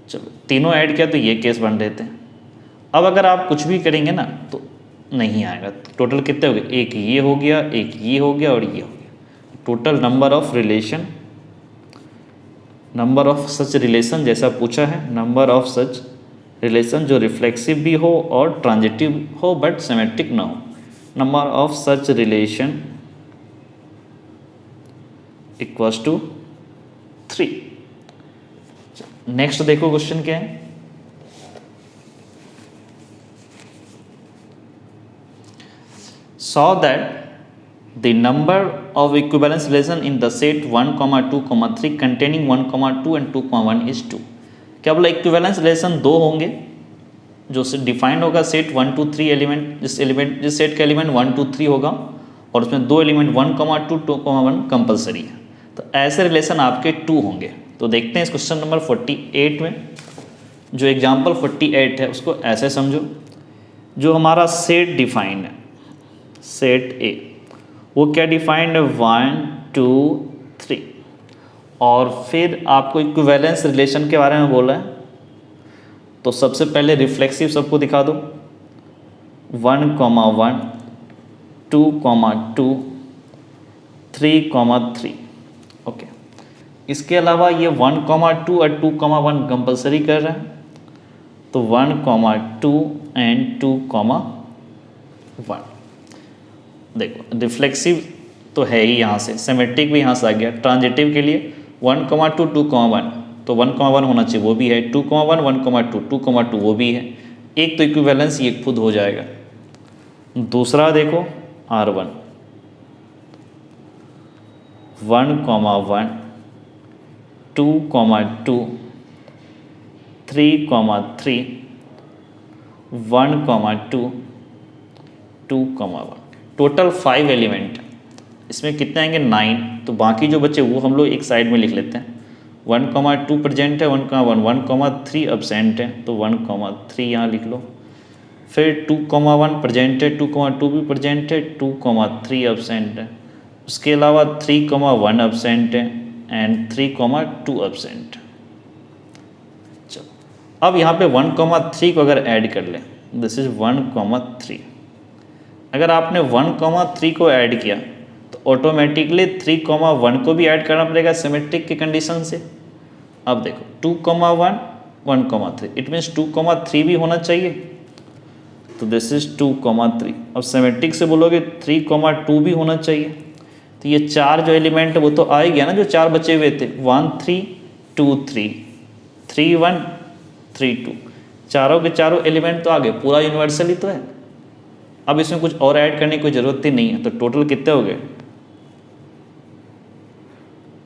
चलो तीनों ऐड किया तो ये केस बन रहे थे। अब अगर आप कुछ भी करेंगे ना तो नहीं आएगा। टोटल कितने हो गए, एक ये हो गया, एक ये हो गया और ये हो गया। Total number of relation, number of such relation जैसा पूछा है, नंबर ऑफ सच रिलेशन जो रिफ्लेक्सिव भी हो और ट्रांजिटिव हो बट सिमेट्रिक ना हो, number of such relation equals to 3। Next देखो क्वेश्चन क्या है। So that the number of equivalence relation in the set 1, 2, 3 containing 1, 2 and 2, 1 is 2। क्या बोला, इक्विवेलेंस रिलेशन दो होंगे जो डिफाइंड होगा सेट 1, 2, 3 एलिमेंट, जिस सेट का एलिमेंट 1, 2, 3 होगा और उसमें दो एलिमेंट 1, 2, 2, 1 कंपलसरी है। तो ऐसे रिलेशन आपके 2 होंगे। तो देखते हैं इस क्वेश्चन नंबर 48 में। जो एग्जाम्पल 48 है उसको ऐसे समझो, जो हमारा सेट डिफाइंड है, सेट ए, वो क्या डिफाइंड है 1, 2, 3, और फिर आपको इक्विवेलेंस रिलेशन के बारे में बोला है। तो सबसे पहले रिफ्लेक्सिव सबको दिखा दो, 1, 1, 2, 2, 3, 3। ओके, इसके अलावा ये 1, 2 और 2, 1 कंपलसरी कर रहे हैं। तो 1, 2 एंड 2, 1। देखो रिफ्लेक्सिव तो है ही यहाँ से, सिमेट्रिक भी यहाँ से आ गया। ट्रांजिटिव के लिए 1, 2, 2, 1, तो 1, 1 होना चाहिए, वो भी है। 2, 1, 1, 2, 2, 2 वो भी है। एक तो इक्विवेलेंस ये खुद हो जाएगा। दूसरा देखो R1, 1, 1, 2, 2, 3, 3, 1, 2, 2, 1। Total 5 element. इसमें कितने आएंगे 9। तो बाकी जो बच्चे वो हम लोग एक साइड में लिख लेते हैं। 1, 2 प्रेजेंट है, 1, 1, 3 अब्सेंट है, तो 1, 3 यहाँ लिख लो। फिर 2, 1 प्रेजेंट है, 2, 2 भी प्रेजेंट है, 2, 3 अब्सेंट है। उसके अलावा 3, 1 अब्सेंट है एंड 3, 2 अब्सेंट। चलो अब यहाँ पे 1, 3 को अगर ऐड कर लें, दिस इज 1, 3। अगर आपने 1, 3 को ऐड किया तो ऑटोमेटिकली 3, 1 को भी ऐड करना पड़ेगा सिमेट्रिक की कंडीशन से। अब देखो 2, 1, 1, 3, इट मीन्स 2, 3 भी होना चाहिए। तो दिस इज 2, 3। अब सिमेट्रिक से बोलोगे 3, 2 भी होना चाहिए। तो ये 4 जो एलिमेंट है वो तो आ ही गया ना, जो 4 बचे हुए थे, 1, 3, 2, 3, 3, 1, 3, 2, चारों के चारों एलिमेंट तो आ गए, पूरा यूनिवर्सल ही तो है। अब इसमें कुछ और ऐड करने की कोई ज़रूरत ही नहीं है। तो टोटल कितने हो गए,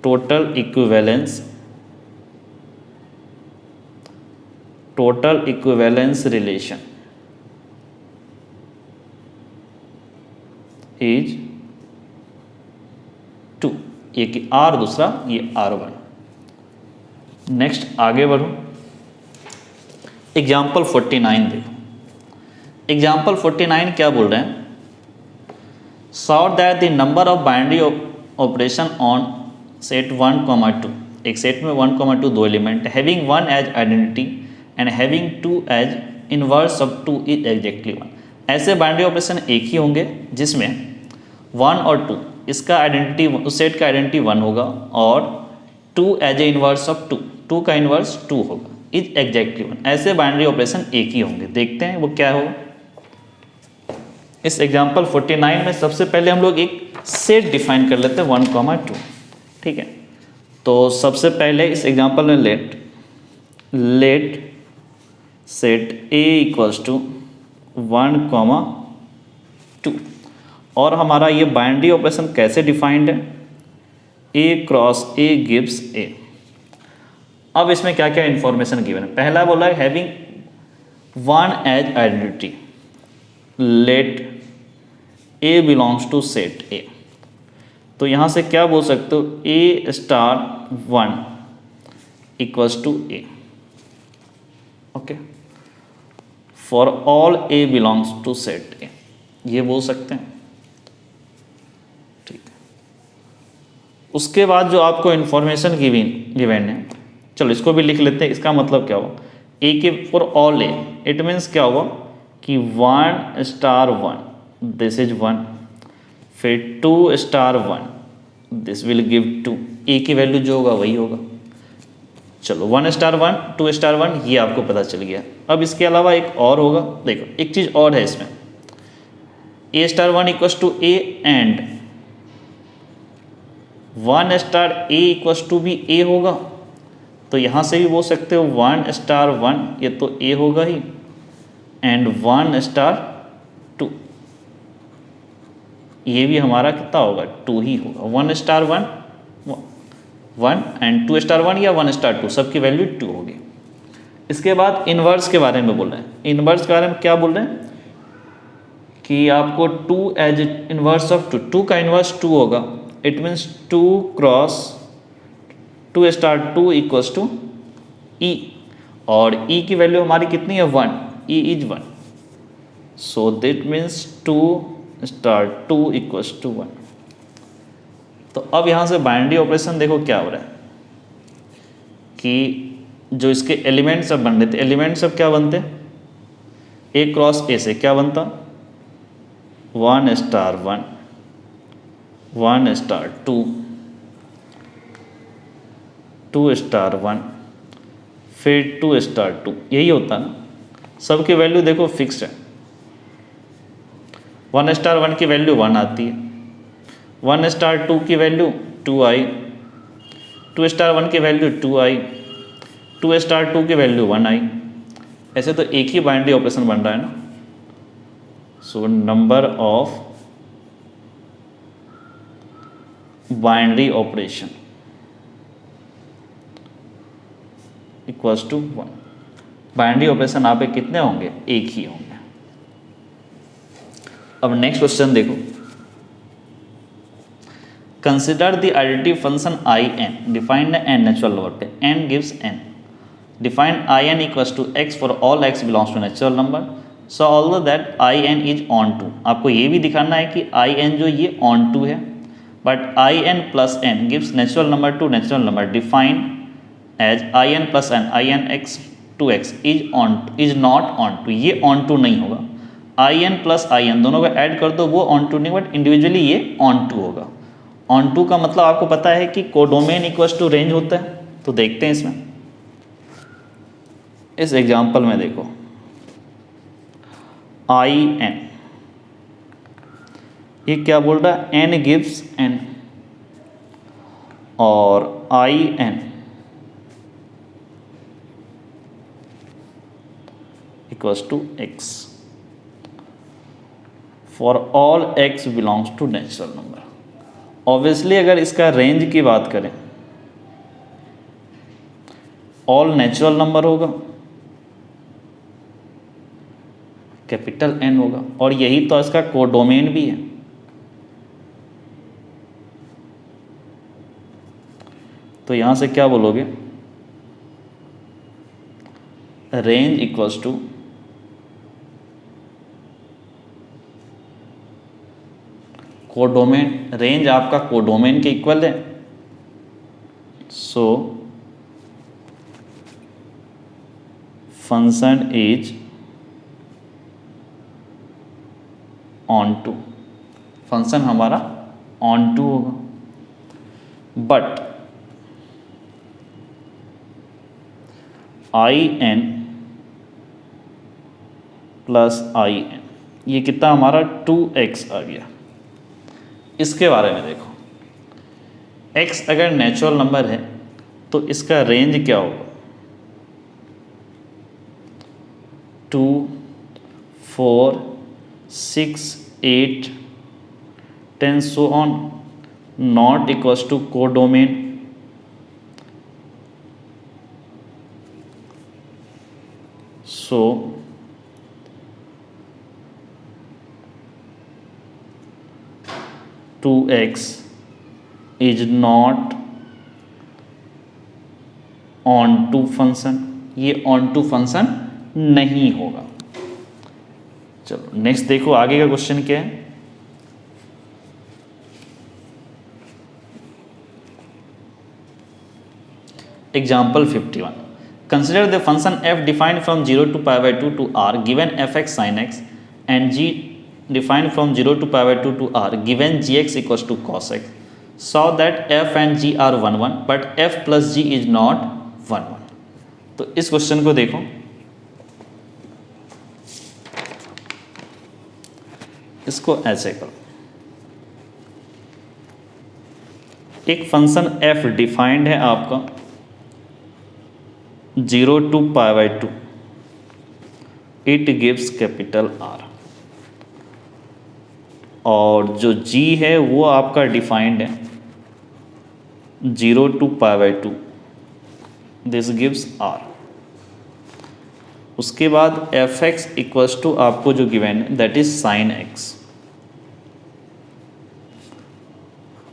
टोटल इक्विवेलेंस रिलेशन इज 2। ये कि R, दूसरा ये R1। नेक्स्ट आगे बढ़ो, एग्जाम्पल 49 देखो। एग्जाम्पल 49 क्या बोल रहे हैं, sort that the number of binary operation on set 1, 2। एक सेट में 1, 2 दो element, having 1 as identity and having 2 as inverse of 2 is exactly 1। ऐसे बाइनरी ऑपरेशन एक ही होंगे जिसमें 1 और 2 इसका आइडेंटिटी, उस सेट का आइडेंटिटी 1 होगा और 2 एज ए इनवर्स ऑफ 2, 2 का इनवर्स 2 होगा, इज एग्जैक्टली 1। ऐसे बाइनरी ऑपरेशन एक ही होंगे। देखते हैं वो क्या होगा। इस एग्जाम्पल 49 में सबसे पहले हम लोग एक सेट डिफाइन कर लेते हैं 1, 2। ठीक है, तो सबसे पहले इस एग्जांपल में let set a equals to 1,2 और हमारा ये बाइनरी ऑपरेशन कैसे डिफाइंड है, a cross a gives a। अब इसमें क्या क्या इंफॉर्मेशन गिवन है। पहला बोला है having one as identity, let a belongs to set a। तो यहाँ से क्या बोल सकते हो, a star 1 equals to a, okay, for all a belongs to set a, ये बोल सकते हैं। ठीक है, उसके बाद जो आपको इंफॉर्मेशन गिवन है, चलो इसको भी लिख लेते हैं। इसका मतलब क्या हुआ, a के for all a, it means क्या हुआ कि 1 स्टार 1 दिस इज 1, फिर 2 star 1 this will give 2, a की वैल्यू जो होगा वही होगा। चलो 1 स्टार 1 2 स्टार 1 ये आपको पता चल गया। अब इसके अलावा एक और होगा, देखो एक चीज़ और है इसमें, a star 1 equals to a and 1 star a equals to भी a होगा। तो यहाँ से भी बोल सकते हो 1 स्टार 1 ये तो a होगा ही, एंड 1 स्टार 2 ये भी हमारा कितना होगा, 2 ही होगा। 1 स्टार 1 1 एंड 2 स्टार 1 या 1 स्टार 2 सबकी वैल्यू 2 होगी। इसके बाद इन्वर्स के बारे में बोल रहे हैं। इन्वर्स के बारे में क्या बोल रहे हैं कि आपको 2 एज इन्वर्स ऑफ 2 का इन्वर्स 2 होगा। It means 2 cross 2 star 2 equals to e, और ई की वैल्यू हमारी कितनी है 1, e is 1, so that means 2 star 2 equals to 1। तो अब यहाँ से बाइनरी ऑपरेशन देखो क्या हो रहा है कि जो इसके एलिमेंट्स सब बन रहे थे, एलिमेंट्स सब क्या बनते, a क्रॉस a से क्या बनता 1 स्टार 1 1 स्टार 2 2 स्टार 1 फिर 2 स्टार 2, यही होता ना। सबकी वैल्यू देखो फिक्स्ड है। 1 स्टार 1 की वैल्यू 1 आती है, 1 स्टार 2 की वैल्यू 2 आई, 2 स्टार 1 की वैल्यू 2 आई, 2 स्टार 2 की वैल्यू 1 आई। ऐसे तो एक ही बाइनरी ऑपरेशन बन रहा है ना। So number of binary operation equals to 1। Binary operation आप कितने होंगे, एक ही होंगे। अब नेक्स्ट क्वेश्चन देखो, consider the identity function I N defined N natural number पे n gives n, defined I N equals to x for all x belongs to natural number, so although that I N is onto. आपको ये भी दिखाना है कि आई N जो ये onto है, but I N plus N gives natural number to natural number defined as I N plus N I N X to X is not onto. ये ऑन टू नहीं होगा, I N plus I N दोनों को add कर दो वो onto नहीं, but individually ये ऑन टू होगा। ऑन टू का मतलब आपको पता है कि कोडोमेन इक्वल्स टू रेंज होता है। तो देखते हैं इसमें, इस एग्जांपल में देखो आई एन, ये क्या बोल रहा है, एन गिव्स एन, और I N equals to X for all X belongs to natural number. Obviously अगर इसका रेंज की बात करें, ऑल नेचुरल नंबर होगा, कैपिटल एन होगा, और यही तो इसका कोडोमेन भी है। तो यहां से क्या बोलोगे, range equals to codomain, range आपका कोडोमेन के इक्वल है। So function is onto, function हमारा ऑन टू होगा, but I N plus I N ये कितना हमारा 2x आ गया। इसके बारे में देखो, x अगर नेचुरल नंबर है तो इसका रेंज क्या होगा? 2, 4, 6, 8, 10 so on, not equals to codomain. So 2x is not onto function, ये ऑन टू फंक्शन नहीं होगा। चलो नेक्स्ट देखो आगे का क्वेश्चन क्या है। Example 51, consider the function f defined from 0 to π/2 to r given fx sin x and g defined from 0 to π/2 to r given gx equals to cos x, so that f and g are 1 1 but f plus g is not 1 1। तो इस question को देखो, इसको ऐसे करो, एक function f defined है आपका 0 to π/2, it gives capital R, और जो g है वो आपका डिफाइंड है 0 to π/2, दिस गिव्स R। उसके बाद fx इक्वल्स टू आपको जो गिवन है that is sine x,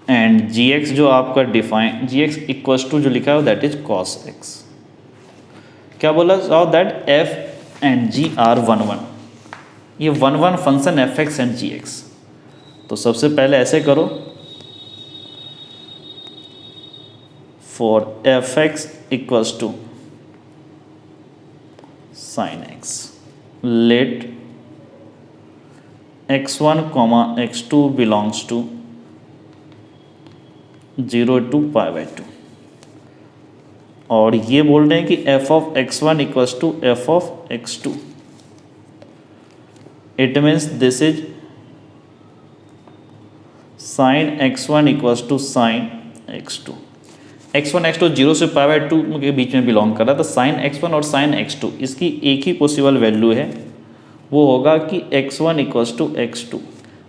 and gx जो आपका डिफाइन gx इक्वल्स टू जो लिखा है दैट इज cos x। क्या बोला? So that f and g are 1 1, ये 1 1 फंक्शन fx एंड gx। तो सबसे पहले ऐसे करो, for fx equals to sin x, let x1 x2 belongs to 0 to π/2, और ये बोल रहे हैं कि f of x1 equals to f of x2, it means this is sin x1 equals to sin x2। x1 x2 0 से π/2 के बीच में belong कर रहा है, तो sin x1 और sin x2 इसकी एक ही पॉसिबल वैल्यू है, वो होगा कि x1 इक्वल्स टू x2।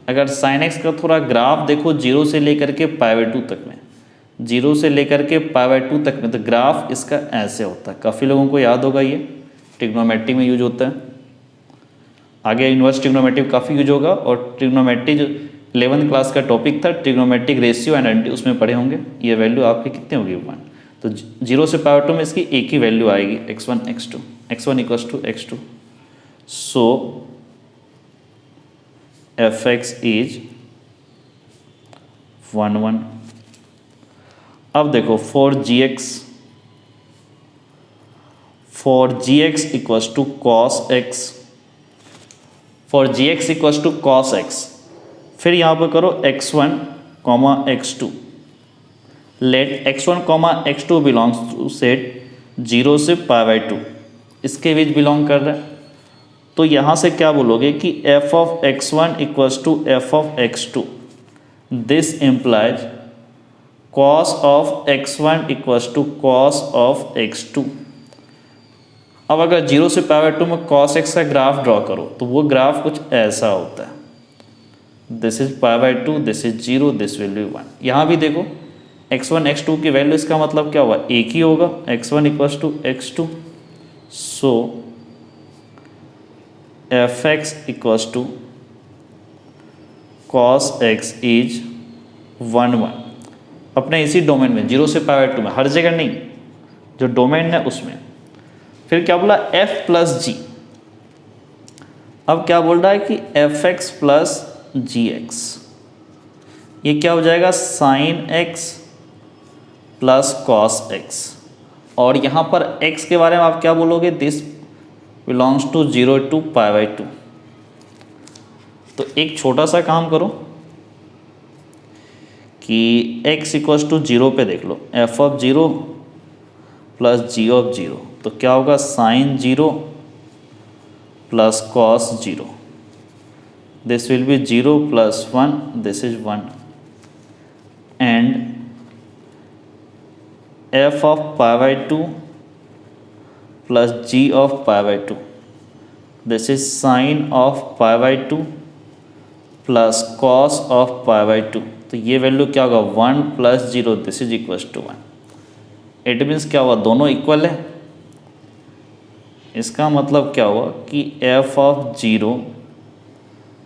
अगर sin x का थोड़ा ग्राफ देखो 0 से लेकर के π/2 तक में, 0 से लेकर के π/2 तक में, तो ग्राफ इसका ऐसे होता है। काफ़ी लोगों को याद होगा, ये ट्रिग्नोमेट्री में यूज होता है, आगे इन्वर्स ट्रिग्नोमेट्री काफ़ी यूज होगा, और ट्रिग्नोमेट्री जो 11th क्लास का टॉपिक था ट्रिग्नोमेट्रिक रेशियो एंड एंटी, उसमें पढ़े होंगे। ये वैल्यू आपकी कितनी होगी 1, तो 0 से π/2 में इसकी एक ही वैल्यू आएगी x1 x2, x1 equals to x2, so fx is 1 1। अब देखो for gx equals to cos x, for gx equals to cos x, फिर यहाँ पर करो x1 x2, late x1 x2 belongs to set 0 से π/2, इसके बीच बिलोंग कर रहा है। तो यहाँ से क्या बोलोगे कि f of x1 equals to f of x2, this implies cos of x1 equals to cos of x2। अब अगर 0 से π/2 में cos x का ग्राफ ड्रॉ करो तो वो ग्राफ कुछ ऐसा होता है, this is π/2, this is 0, this will be 1। यहाँ भी देखो x1 x2 की वैल्यू, इसका मतलब क्या हुआ, एक ही होगा, x1 equals to x2, so fx equals to cos x is 1 1। अपने इसी डोमेन में 0 से π/2 में, हर जगह नहीं, जो डोमेन है उसमें। फिर क्या बोला, f प्लस g। अब क्या बोल रहा है कि fx प्लस gx, ये क्या हो जाएगा sin x plus cos x, और यहाँ पर x के बारे में आप क्या बोलोगे, दिस बिलोंग्स टू 0 to π/2। तो एक छोटा सा काम करो कि x इक्वल्स टू 0 पे देख लो, f of 0 plus g of 0, तो क्या होगा sin 0 plus cos 0, this will be 0 plus 1, this is 1, and F of pi by two plus G of pi by two, this is sine of pi by two plus cos of pi by two. तो ये value क्या होगा 1 plus 0, this is equal to 1। It means क्या हुआ, दोनों equal है। इसका मतलब क्या हुआ कि F of 0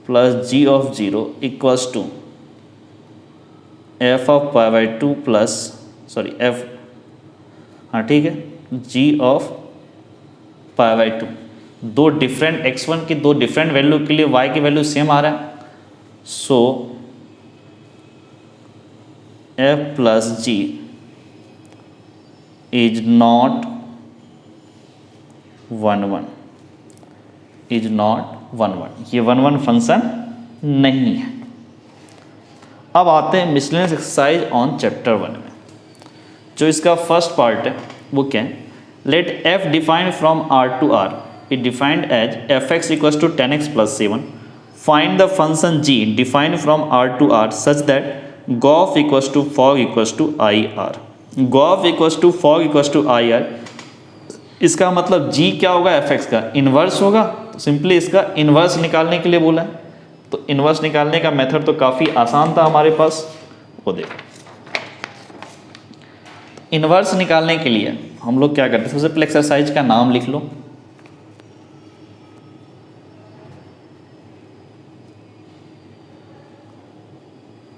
plus G of 0 equals to F of pi by two plus F, हाँ ठीक है, G of pi by two. दो डिफरेंट x1 की दो डिफरेंट वैल्यू के लिए y की वैल्यू सेम आ रहा है। So f plus G is not 1 is not 1 ये 1 फंक्शन नहीं है। अब आते हैं मिसलेनियस एक्सरसाइज ऑन चैप्टर 1 में। जो इसका फर्स्ट पार्ट है वो क्या है, let f defined from r to r be defined as fx equals to 10x plus 7. Find the function g defined from r to r such that gof equals to fog equals to ir. gof equals to fog equals to ir, इसका मतलब g क्या होगा, fx का inverse होगा। तो simply इसका inverse निकालने के लिए बोला है। तो इन्वर्स निकालने का मेथड तो काफ़ी आसान था हमारे पास, वो देखो। इन्वर्स निकालने के लिए हम लोग क्या करते हैं, सबसे पहले एक्सरसाइज का नाम लिख लो।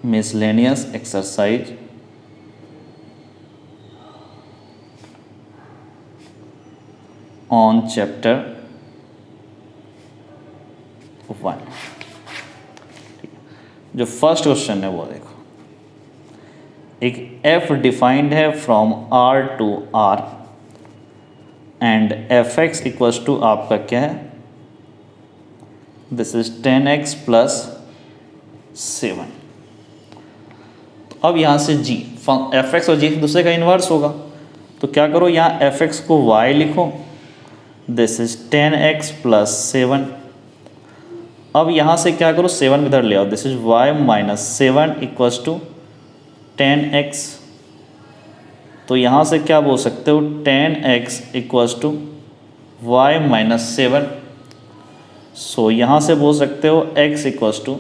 Miscellaneous exercise on chapter 1। जो फर्स्ट क्वेश्चन है वो देखो, एक f डिफाइंड है from r to r and fx equals to आपका क्या है, दिस इज 10x प्लस 7। अब यहाँ से g fx और g एक दूसरे का इन्वर्स होगा। तो क्या करो, यहाँ fx को y लिखो, दिस इज 10x प्लस 7। अब यहाँ से क्या करो, 7 इधर ले आओ, this is y minus 7 equals to 10x। तो यहाँ से क्या बोल सकते हो, 10x equals to y minus 7। So यहाँ से बोल सकते हो x equals to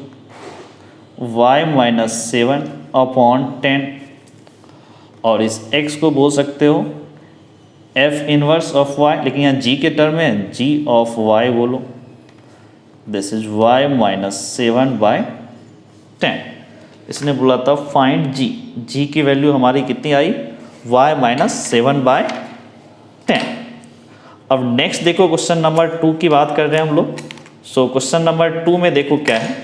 y minus 7 upon 10, और इस x को बोल सकते हो f इनवर्स ऑफ y, लेकिन यहाँ g के टर्म में g ऑफ y बोलो, this is y minus 7 by 10। इसने बोला था फाइंड g की वैल्यू हमारी कितनी आई, y माइनस 7 बाय 10। अब नेक्स्ट देखो, क्वेश्चन नंबर 2 की बात कर रहे हैं हम लोग। सो क्वेश्चन नंबर 2 में देखो क्या है।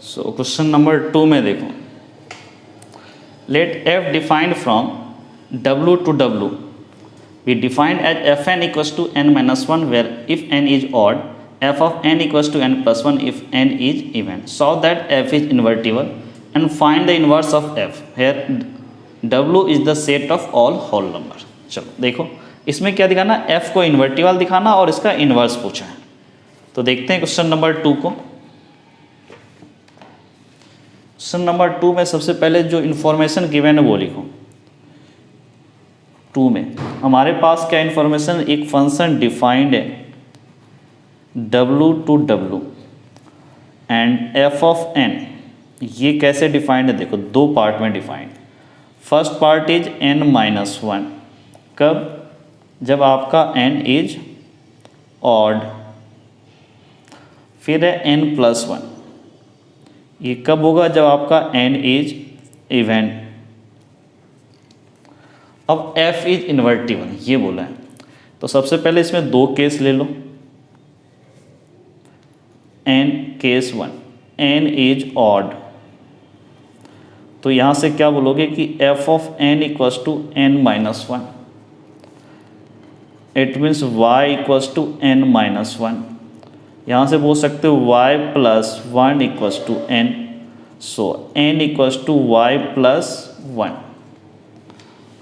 सो क्वेश्चन नंबर 2 में देखो, let f defined from w to w we defined as fn equals to n minus 1 where if n is odd, f of n equals to n plus 1 if n is even. Solve that f is invertible and find the inverse of f. Here w is the set of all whole number. चलो देखो इसमें क्या दिखाना, f को invertible दिखाना और इसका inverse पूछा है। तो देखते हैं क्वेश्चन नंबर 2 को। क्वेश्चन नंबर 2 में सबसे पहले जो इन्फॉर्मेशन गिवन है वो लिखो। 2 में हमारे पास क्या इन्फॉर्मेशन, एक फंक्शन डिफाइंड है w to w and f of n। ये कैसे डिफाइंड है, देखो दो पार्ट में defined. First part is n minus 1, कब, जब आपका n इज ऑड। फिर है n प्लस 1, ये कब होगा, जब आपका n इज इवन। अब f इज इन्वर्टिबल ये बोला है। तो सबसे पहले इसमें दो केस ले लो। n case 1, n is odd, तो यहाँ से क्या बोलोगे कि f of n equals to n minus 1। It means y equals to n minus 1। यहाँ से बोल सकते हो y plus 1 equals to n। So n equals to y plus 1,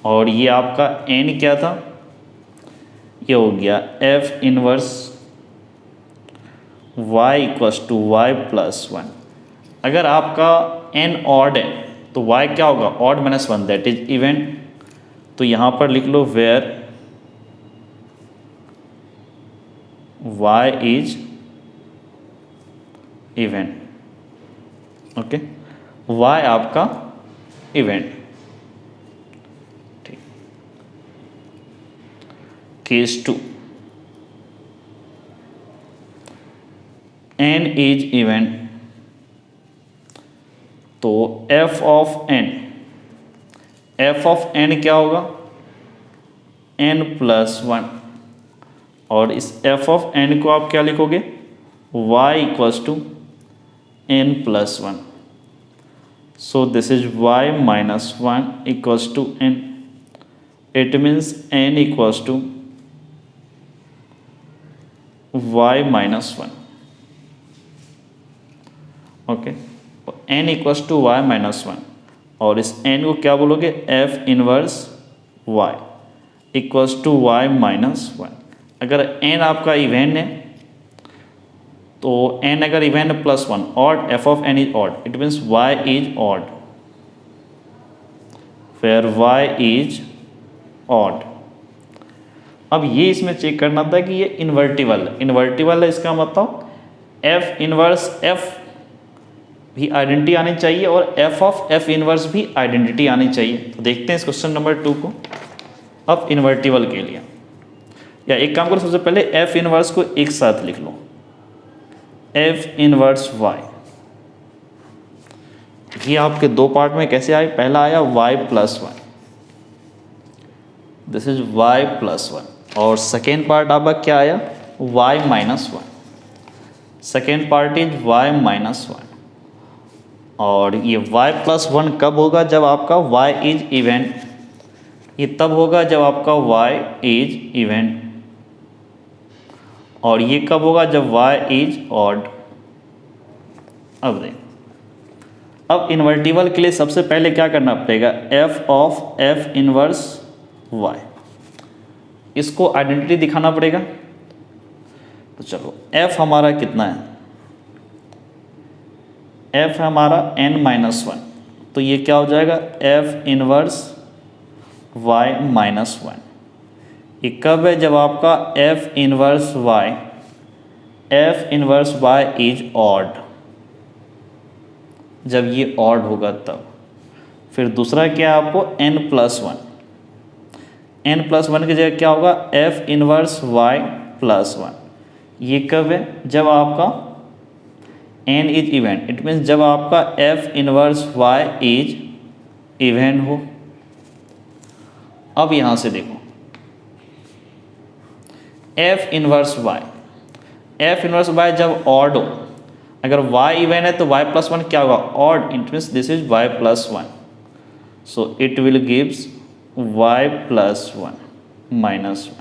और ये आपका n क्या था, ये हो गया f inverse y equals to y plus 1। अगर आपका n ऑड है तो y क्या होगा, odd minus 1 that is even. तो यहाँ पर लिख लो where y is event. Okay, y आपका इवेंट। ठीक, केस 2, n इज इवेंट। तो f ऑफ n क्या होगा, n प्लस 1, और इस f ऑफ n को आप क्या लिखोगे, y equals to n plus 1। So this is y minus 1 equals to n। It means n equals to y minus 1। Okay, n equals to y minus 1, और इस n को क्या बोलोगे, f inverse y equals to y minus 1। अगर n आपका even है तो n अगर even plus 1, odd, f of n is odd, it means y is odd, where y is odd. अब ये इसमें चेक करना था कि ये इन्वर्टिबल है, इसका मतलब f इनवर्स f भी आइडेंटिटी आनी चाहिए और f ऑफ f इनवर्स भी आइडेंटिटी आनी चाहिए। तो देखते हैं इस क्वेश्चन नंबर 2 को। अब इन्वर्टिबल के लिए, या एक काम करो, सबसे पहले f इनवर्स को एक साथ लिख लो, f इनवर्स y। ये आपके दो पार्ट में कैसे आए, पहला आया y plus 1, this is y plus 1, और सेकेंड पार्ट आपका क्या आया, y minus 1। Second part is y minus 1, और ये y प्लस 1 कब होगा, जब आपका y इज इवेंट। ये तब होगा जब आपका y इज इवेंट, और ये कब होगा, जब y इज ऑड। अब देख, अब इन्वर्टिबल के लिए सबसे पहले क्या करना पड़ेगा, f of f inverse y, इसको आइडेंटिटी दिखाना पड़ेगा। तो चलो, f हमारा कितना है, f हमारा n माइनस 1, तो ये क्या हो जाएगा, f इनवर्स y माइनस 1। ये कब है, जब आपका f inverse y is odd, जब ये ऑड होगा तब। फिर दूसरा क्या है आपको, n प्लस 1, n प्लस 1 की जगह क्या होगा, f इनवर्स y प्लस 1। ये कब है, जब आपका n is even, it means जब आपका f inverse y is event हो। अब यहाँ से देखो, f इनवर्स y जब ऑड हो, अगर y इवेंट है तो y प्लस 1 क्या होगा, odd, it means this is y plus 1, so it will gives y plus 1 minus 1।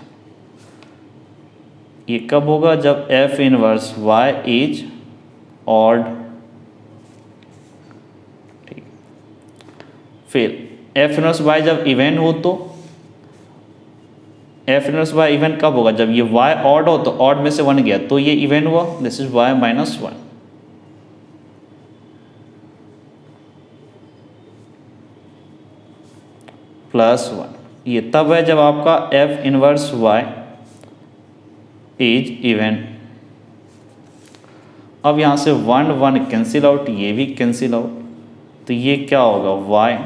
ये कब होगा, जब f inverse y is odd. ठीक, फिर f इनवर्स y जब इवेंट हो तो f इनवर्स y इवेंट कब होगा, जब ये y ऑड हो, तो ऑड में से 1 गया तो ये इवेंट हुआ, this is y minus 1। Plus 1, ये तब है जब आपका f inverse y is event. अब यहाँ से 1 1 कैंसिल आउट, ये भी कैंसिल आउट, तो ये क्या होगा, y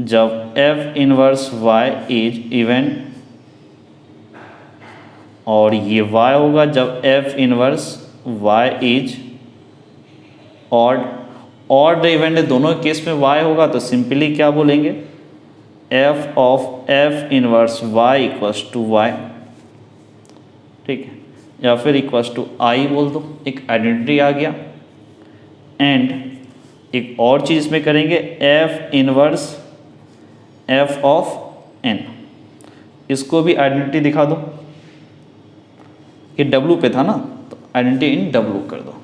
जब f inverse y is even, और ये y होगा जब f inverse y is odd. Odd even दोनों केस में y होगा, तो सिंपली क्या बोलेंगे, f of f inverse y equals to y। ठीक है, या फिर इक्वल्स टू आई बोल दो, एक आइडेंटिटी आ गया। एंड एक और चीज़ इसमें करेंगे, f inverse f of n, इसको भी आइडेंटिटी दिखा दो। ये w पे था ना, तो आइडेंटिटी इन w कर दो।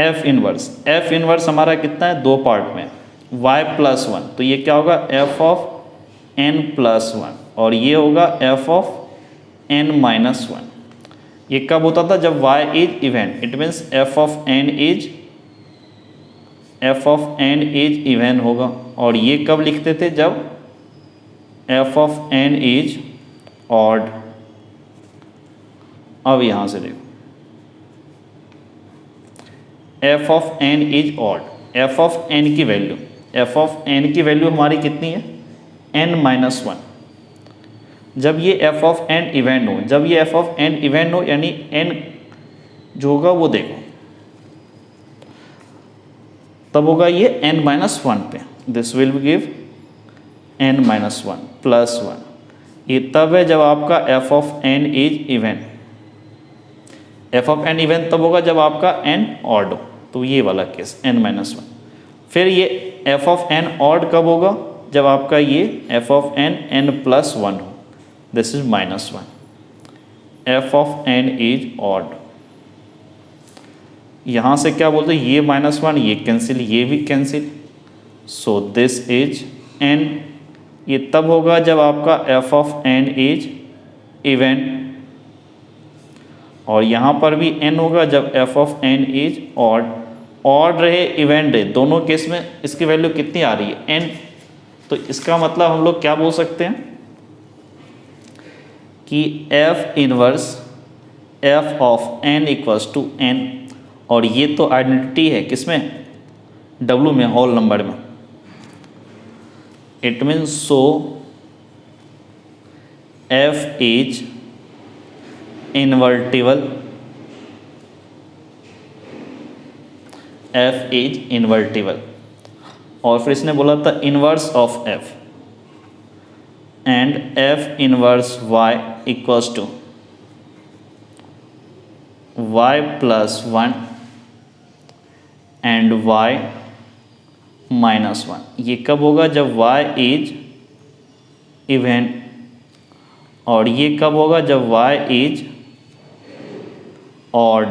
f इनवर्स हमारा कितना है, दो पार्ट में, y प्लस 1, तो ये क्या होगा, f ऑफ n प्लस 1, और ये होगा f ऑफ n माइनस 1। ये कब होता था, जब y is even, it means f of n is even होगा। और ये कब लिखते थे, जब F of N is odd. अब यहां से देखो F of N is odd, F of N की वैल्यू, एफ ऑफ एन की वैल्यू हमारी कितनी है, एन माइनस वन। जब ये एफ ऑफ एन इवेंट हो, जब ये एफ ऑफ एन इवेंट हो यानी एन जो होगा वो देखो तब होगा ये एन माइनस वन पे, this will give N minus one plus one. ये तब है जब आपका F of N is even, F of N even तब होगा जब आपका एन ऑड हो, तो ये वाला केस एन माइनस वन। फिर ये एफ ऑफ एन ऑड कब होगा, जब आपका ये f of n n plus one हो, this is minus one. F of N is odd, यहां से क्या बोलते हैं, ये माइनस वन ये कैंसिल, ये भी cancel, so this is N. ये तब होगा जब आपका F of N is even, और यहाँ पर भी n होगा जब F of N is odd. Odd रहे इवेंट रहे, दोनों केस में इसकी वैल्यू कितनी आ रही है, n। तो इसका मतलब हम लोग क्या बोल सकते हैं कि f inverse f of n equals to n, और ये तो आइडेंटिटी है किसमें, w में, होल नंबर में। It means so f is invertible, f is invertible. और फिर इसने बोला था inverse of f, and f inverse y equals to y plus one and y minus one. ये कब होगा, जब y इज इवेंट, और ये कब होगा, जब y इज ऑड।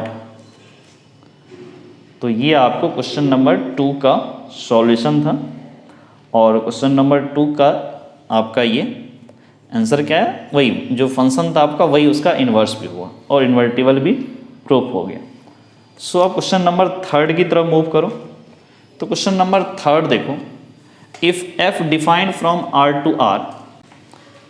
तो ये आपको क्वेश्चन नंबर 2 का सॉल्यूशन था, और क्वेश्चन नंबर 2 का आपका ये आंसर क्या है, वही जो फंक्शन था आपका वही उसका इन्वर्स भी हुआ और इन्वर्टिबल भी प्रूफ हो गया। सो आप क्वेश्चन नंबर 3 की तरफ मूव करो। तो क्वेश्चन नंबर 3 देखो, if f defined from r to r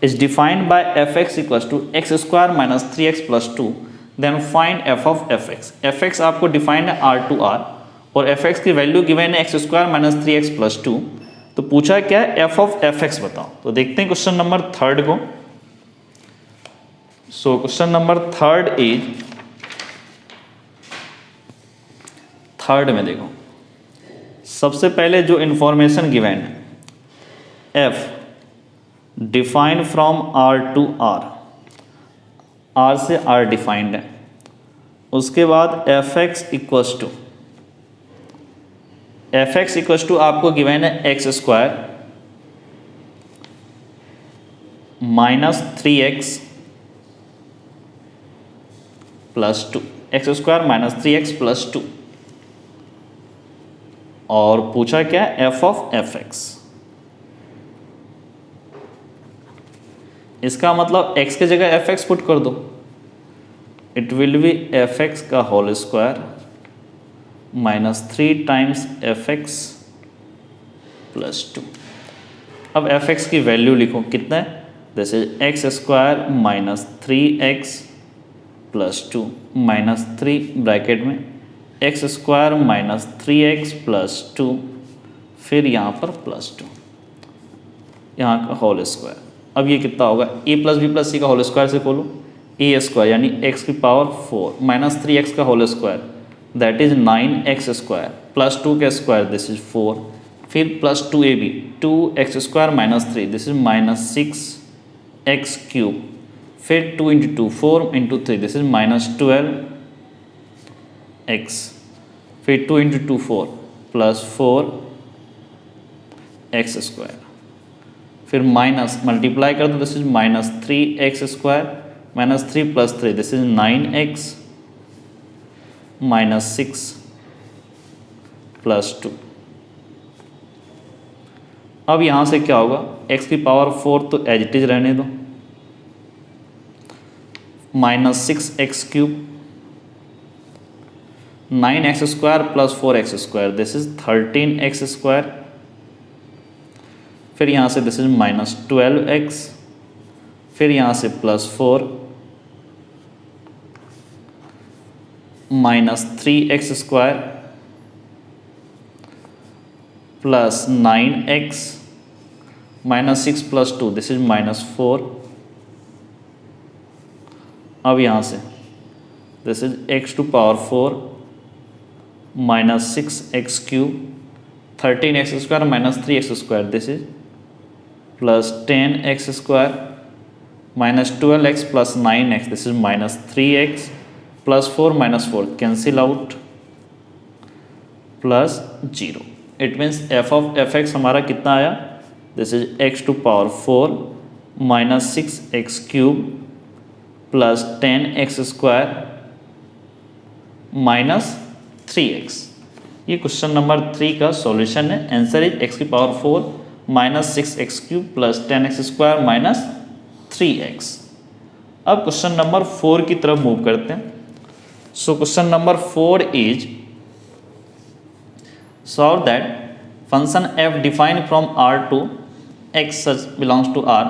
is defined by fx equals to X square minus 3x plus 2, then find f of fx। fx आपको डिफाइंड है r टू r, और fx की value given है X square minus 3x plus 2। तो पूछा क्या है, f of fx बताओ। तो देखते हैं क्वेश्चन नंबर 3 को। So question number 3 is, third में देखो सबसे पहले जो इंफॉर्मेशन गिवन है, f defined from r to r, r से r डिफाइंड है। उसके बाद fx इक्वल्स टू आपको गिवन है X square minus 3x plus 2, X square minus 3x plus 2, और पूछा क्या है, f ऑफ fx। इसका मतलब x के जगह fx पुट कर दो, इट विल बी fx का whole square minus 3 times fx plus 2। अब fx की वैल्यू लिखो, कितना है, this is x square minus 3x plus 2 minus 3 bracket में x square minus 3x plus 2, फिर यहाँ पर प्लस 2, यहाँ का होल स्क्वायर। अब ये कितना होगा, a plus B plus C का होल स्क्वायर से खोलो, a स्क्वायर यानी x की पावर 4 माइनस 3x का whole square that is 9x square plus 2 का स्क्वायर दिस इज 4, फिर plus 2ab 2x square minus 3 this is minus 6x cube, फिर 2 into 2 4 into 3 this is minus 12x, फिर 2 into 2 4 plus 4x square, फिर minus multiply कर दो, this is minus 3x square minus 3 plus 3 this is 9x minus 6 plus 2। अब यहाँ से क्या होगा, x की पावर 4 तो एज इट इज रहने दो, minus 6x cube 9x square plus 4x square this is 13x square, फिर यहाँ से दिस इज -12x, फिर यहाँ से +4 -3x² +9x -6 + 2 दिस इज -4। अब यहाँ से this is x⁴ -6x³ 13x² -3x² this is +10x² -12x +9x this is -3x +4 -4 cancel out +0। It means f(x) हमारा कितना आया, this is x⁴ -6x³ +10x² -3x। ये क्वेश्चन नंबर 3 का solution है। Answer is x⁴ -6x³ +10x² -3x। अब question number 4 की तरफ move करते हैं। So question number 4 is solve that function f defined from r to x such belongs to r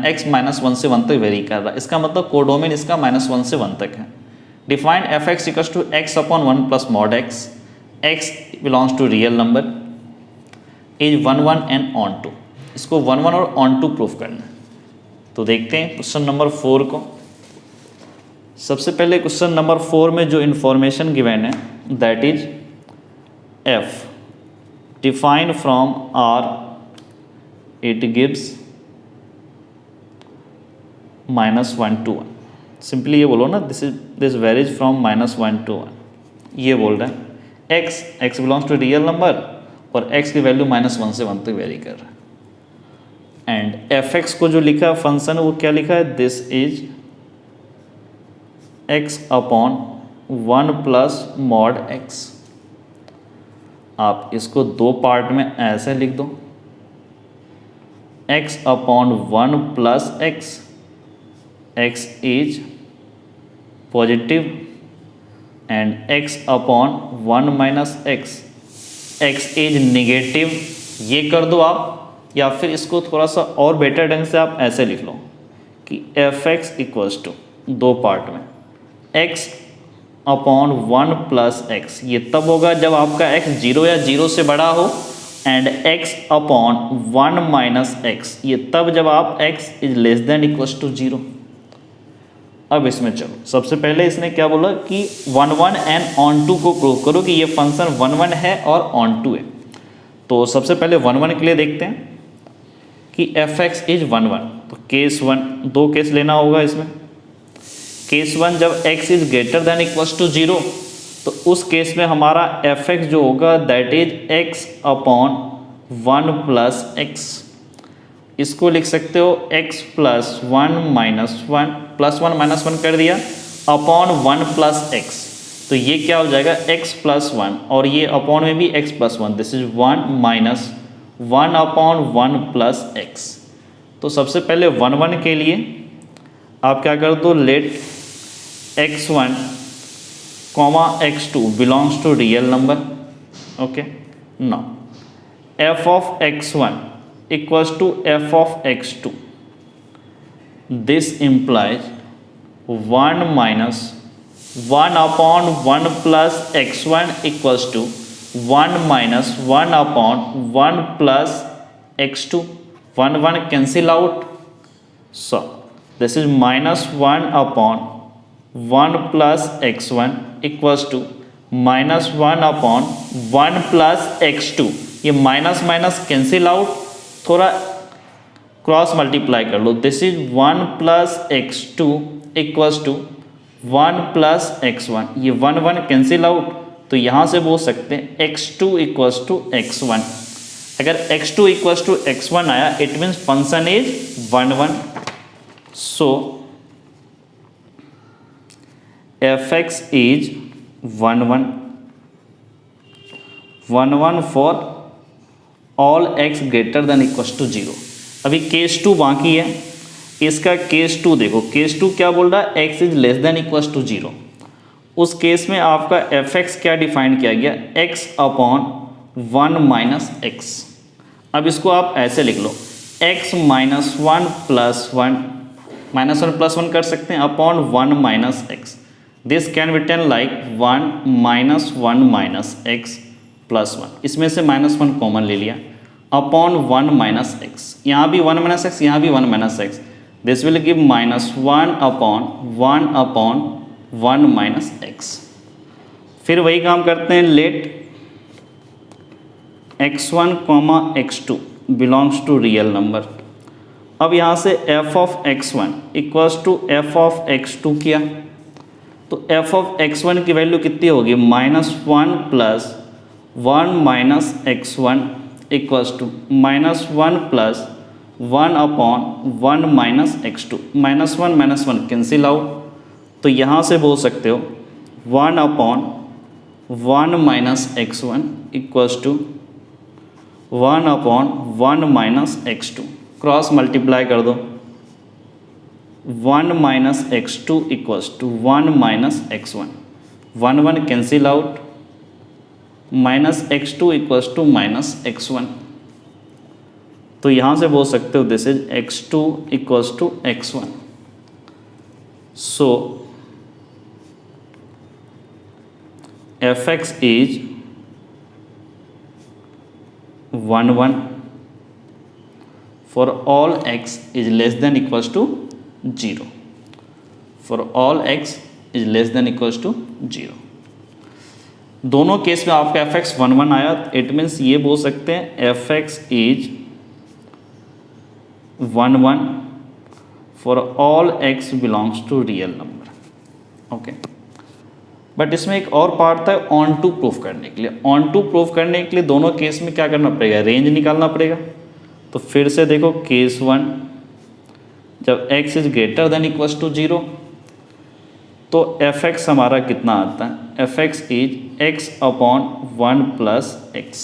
x -1 से 1 तक वेरी कर रहा है। इसका मतलब कोडोमेन इसका -1 से 1 तक है। Defined f(x) equals to x/1 plus mod x, x belongs to real number is 1 1 and onto. इसको 1 1 और ऑन टू प्रूफ करना है। तो देखते हैं क्वेश्चन नंबर 4 को। सबसे पहले क्वेश्चन नंबर 4 में जो इंफॉर्मेशन गिवन है that is f defined from r it gives -1 to 1। Simply ये बोलो ना, दिस वेरीज फ्रॉम -1 to 1। ये बोल रहा है x belongs to real number और x की वैल्यू -1 से 1 तक वेरी कर रहा है। एंड f(x) को जो लिखा है फंक्शन वो क्या लिखा है, this is x/1 plus mod x। आप इसको 2 पार्ट में ऐसे लिख दो, x/1 plus x is positive and x/1 minus x is negative. ये कर दो आप, या फिर इसको थोड़ा सा और बेटर ढंग से आप ऐसे लिख लो कि f(x) इक्वल्स टू 2 पार्ट में x/1 प्लस x। ये तब होगा जब आपका x 0 या 0 से बड़ा हो, एंड x/1 माइनस x ये तब जब आप x is less than equals to 0। अब इसमें चलो, सबसे पहले इसने क्या बोला कि 1 1 एंड ऑन टू को प्रूव करो कि ये फंक्शन 1 1 है और ऑन टू है। तो सबसे पहले 1 1 के लिए देखते हैं कि f(x) इज 1 1। तो केस 1, 2 केस लेना होगा इसमें। केस 1 जब x is greater than equals to 0, तो उस केस में हमारा f(x) जो होगा that is x/1 plus x। इसको लिख सकते हो x+1 माइनस 1 +1 -1 कर दिया अपॉन 1 प्लस x। तो ये क्या हो जाएगा x+1, और ये अपॉन में भी x+1, this is 1 minus 1/1 plus x। तो सबसे पहले 1 1 के लिए आप क्या कर दो, let x1, x2 belongs to real number. Okay, now f(x1) equals to f(x2). This implies 1 minus 1/1 plus x1 equals to 1 minus 1/1 plus x2. 1 1 cancel out. So this is -1/1 plus x1 equals to -1/1 plus x2। ये minus minus cancel out, थोड़ा cross multiply कर लो। This is 1 plus x2 equals to 1 plus x1। ये 1 1 cancel out, तो यहाँ से बोल सकते हैं x2 इक्वल्स टू x1। अगर x2 इक्वल्स टू x1 आया it means function is 1 1। So f(x) is 1 1 for all x greater than equals to 0। अभी केस 2 बाकी है। इसका केस 2 देखो, केस 2 क्या बोल रहा है, x is less than equals to 0। उस केस में आपका f(x) क्या डिफाइन किया गया, x/1 माइनस x। अब इसको आप ऐसे लिख लो, x minus one plus one, minus one plus one कर सकते हैं, upon one minus x. This can be written like one minus x plus one, इसमें से माइनस वन कॉमन ले लिया, अपॉन वन माइनस एक्स, यहाँ भी वन माइनस एक्स, यहाँ भी one minus x, this will give minus one upon one minus x. फिर वही काम करते हैं, let x1 comma x2 belongs to real number. अब यहाँ से f of x1 equals to f of x2 किया, तो f ऑफ x1 की वैल्यू कितनी होगी, minus one plus one minus x1 equals to minus one plus one upon one minus x2। Minus one cancel out, तो यहाँ से बोल सकते हो one upon one minus x1 equals to one upon one minus x2, cross multiply कर दो, one minus x2 equals to one minus x1, one one cancel out, minus x2 equals to minus x1। तो यहाँ से बोल सकते हो this is x2 equals to x1। So fx is 1 1 for all x is less than equals to 0, for all x is less than equals to 0। दोनों case में आपका fx 1 1 आया, इट मीन्स ये बोल सकते हैं fx is 1 1 for all x belongs to real number, okay. But इसमें एक और पार्ट था ऑन टू प्रूफ करने के लिए। ऑन टू प्रूफ करने के लिए दोनों केस में क्या करना पड़ेगा, रेंज निकालना पड़ेगा। तो फिर से देखो केस वन, जब x is greater than equals to 0 तो fx हमारा कितना आता है, fx is x upon one plus x.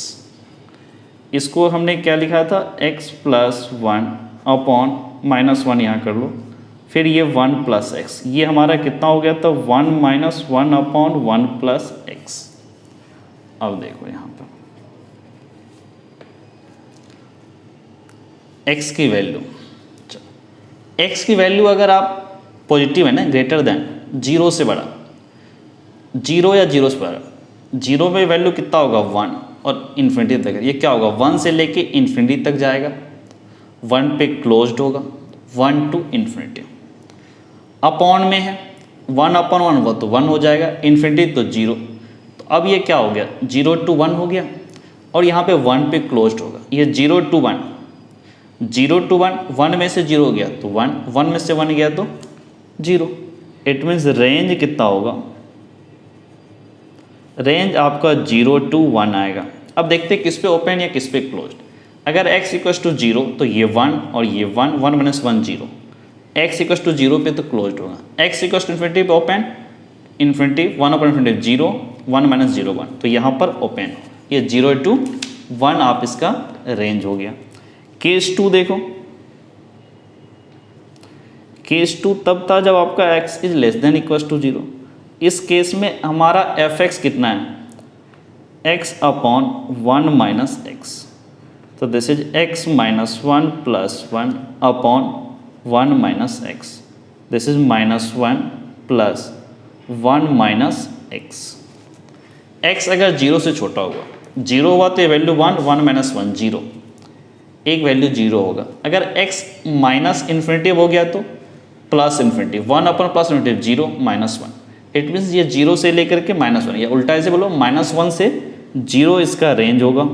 इसको हमने क्या लिखा था, x plus one upon minus one, यहाँ कर लो, फिर ये वन प्लस एक्स, ये हमारा कितना हो गया था, one minus one upon one plus x. अब देखो यहाँ पर x की वैल्यू, x की वैल्यू अगर आप पॉजिटिव है ना, ग्रेटर देन 0 से बड़ा, 0 या 0 से बड़ा, 0 में वैल्यू कितना होगा 1 और इन्फिनिटी तक, ये क्या होगा 1 से लेके इन्फिनिटी तक जाएगा, 1 पे क्लोज्ड होगा, 1 टू इन्फिनिटी। अपॉन में है 1 अपॉन 1 वो तो 1 हो जाएगा, इन्फिनिटी तो 0। तो अब ये क्या हो गया, 0 टू 1 हो गया, और यहाँ पे 1 पे क्लोज्ड होगा, ये 0 टू 1, 0 टू 1, 1 में से 0 गया तो 1, 1 में से 1 गया तो 0। इट मीन्स रेंज कितना होगा, रेंज आपका 0 टू 1 आएगा। अब देखते हैं किस पे ओपन या किस पे क्लोज्ड। अगर x इक्वल्स टू 0 तो ये 1 और ये 1, 1 माइनस 1 0, x इक्वल्स टू 0 पे तो क्लोज्ड होगा, x इक्वल्स टू इन्फिनिटी पे open, infinity 1 upon infinity 0, 1 minus 0 1, तो यहाँ पर ओपन, ये 0 टू 1 आप इसका रेंज हो गया। केस 2 देखो, केस 2 तब था जब आपका x is less than equals to 0। इस केस में हमारा fx कितना है, x अपॉन 1 माइनस एक्स, तो this is x minus 1 plus 1 upon 1 minus x, this is minus 1 plus 1 minus x. x अगर 0 से छोटा होगा, 0 हुआ तो ये वैल्यू 1, 1 माइनस 1 0, एक वैल्यू 0 होगा। अगर x माइनस इन्फिनिटी हो गया तो plus infinity, 1 upon plus infinity 0 minus 1, it means ये 0 से लेकर के माइनस 1, या उल्टा ऐसे बोलो माइनस 1 से 0 इसका रेंज होगा,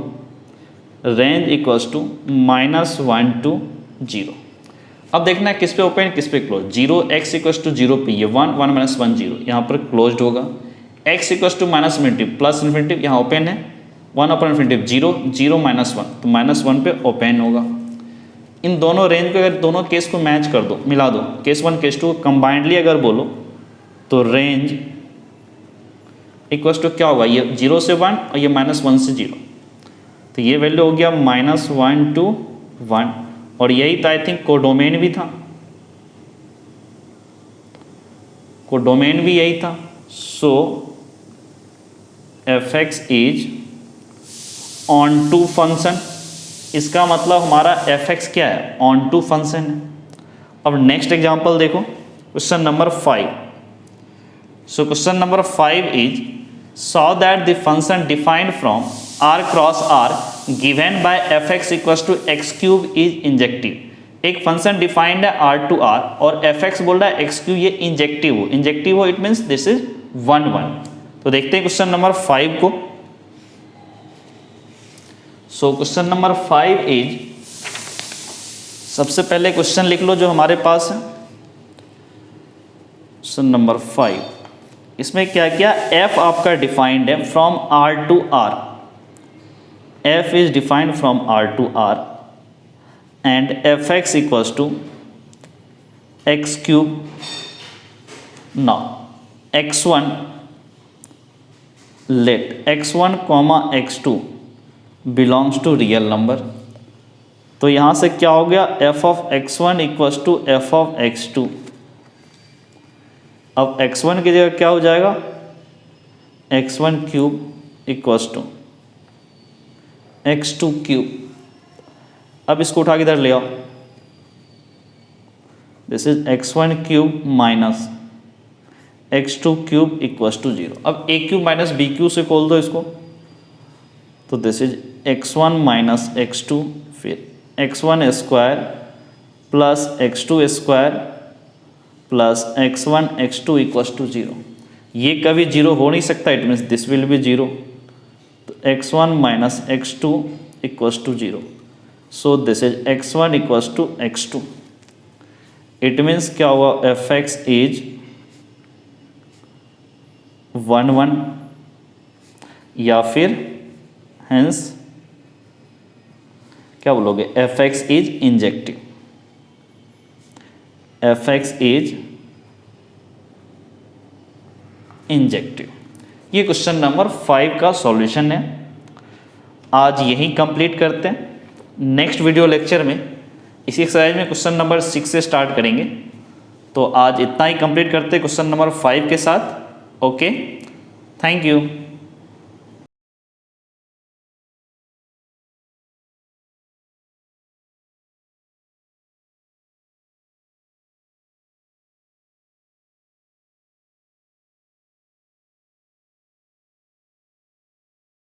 range equals to minus 1 to 0। अब देखना है किस पे ओपन किस पे क्लोज, 0 x इक्वल्स टू 0 पे ये 1, 1 माइनस 1 0, यहाँ पर क्लोज्ड होगा। x equals to minus infinity plus infinity, यहाँ ओपन है, 1 अपॉन इन्फिनिटी 0, 0 माइनस 1, तो माइनस 1 पे ओपन होगा। इन दोनों रेंज को अगर दोनों केस को मैच कर दो, मिला दो, केस 1 केस 2 कंबाइंडली अगर बोलो तो रेंज इक्वल्स टू क्या होगा, ये 0 से 1 और ये माइनस 1 से 0, तो ये वैल्यू हो गया माइनस 1 टू 1, और यही था आई थिंक कोडोमेन भी था, कोडोमेन भी यही था। So f x is onto function, इसका मतलब हमारा एफ एक्स क्या है, ऑन टू फंक्शन है। अब नेक्स्ट एग्जांपल देखो, question number 5। So question number 5 is saw that the function defined from r cross r given by f x equal to x cube is injective. एक function defined है r to r और f x बोल रहा है x cube, ये injective हो, it means this is 1 1। तो देखते हैं क्वेश्चन नंबर 5 को। सो क्वेश्चन नंबर 5 इज, सबसे पहले क्वेश्चन लिख लो जो हमारे पास है, क्वेश्चन नंबर 5। इसमें क्या किया, f आपका डिफाइंड है from r to r, f is defined from r to r and f x equals to x cube. Now x1 let x1 comma x2 belongs to real number. तो यहाँ से क्या हो गया, f of x1 equals to f of x2। अब x1 की जगह क्या हो जाएगा, x1 cube equals to x2 cube. अब इसको उठा के इधर ले आओ, this is x1 cube minus x2 cube equals to 0। अब a cube minus B cube से खोल दो इसको, तो this is x1 minus x2, फिर x1 square plus x2 square plus x1 x2 equals to 0। ये कभी 0 हो नहीं सकता, it means this will be 0। तो x1 minus x2 equals to 0। So this is x1 equals to x2। It means क्या हुआ, F x is 1 1, या फिर हेंस क्या बोलोगे, F x is injective, F x is injective. ये question number 5 का solution है। आज यही कंप्लीट करते हैं। नेक्स्ट वीडियो लेक्चर में इसी एक्सरसाइज में क्वेश्चन नंबर 6 से स्टार्ट करेंगे। तो आज इतना ही कंप्लीट करते हैं क्वेश्चन नंबर 5 के साथ। Okay, thank you.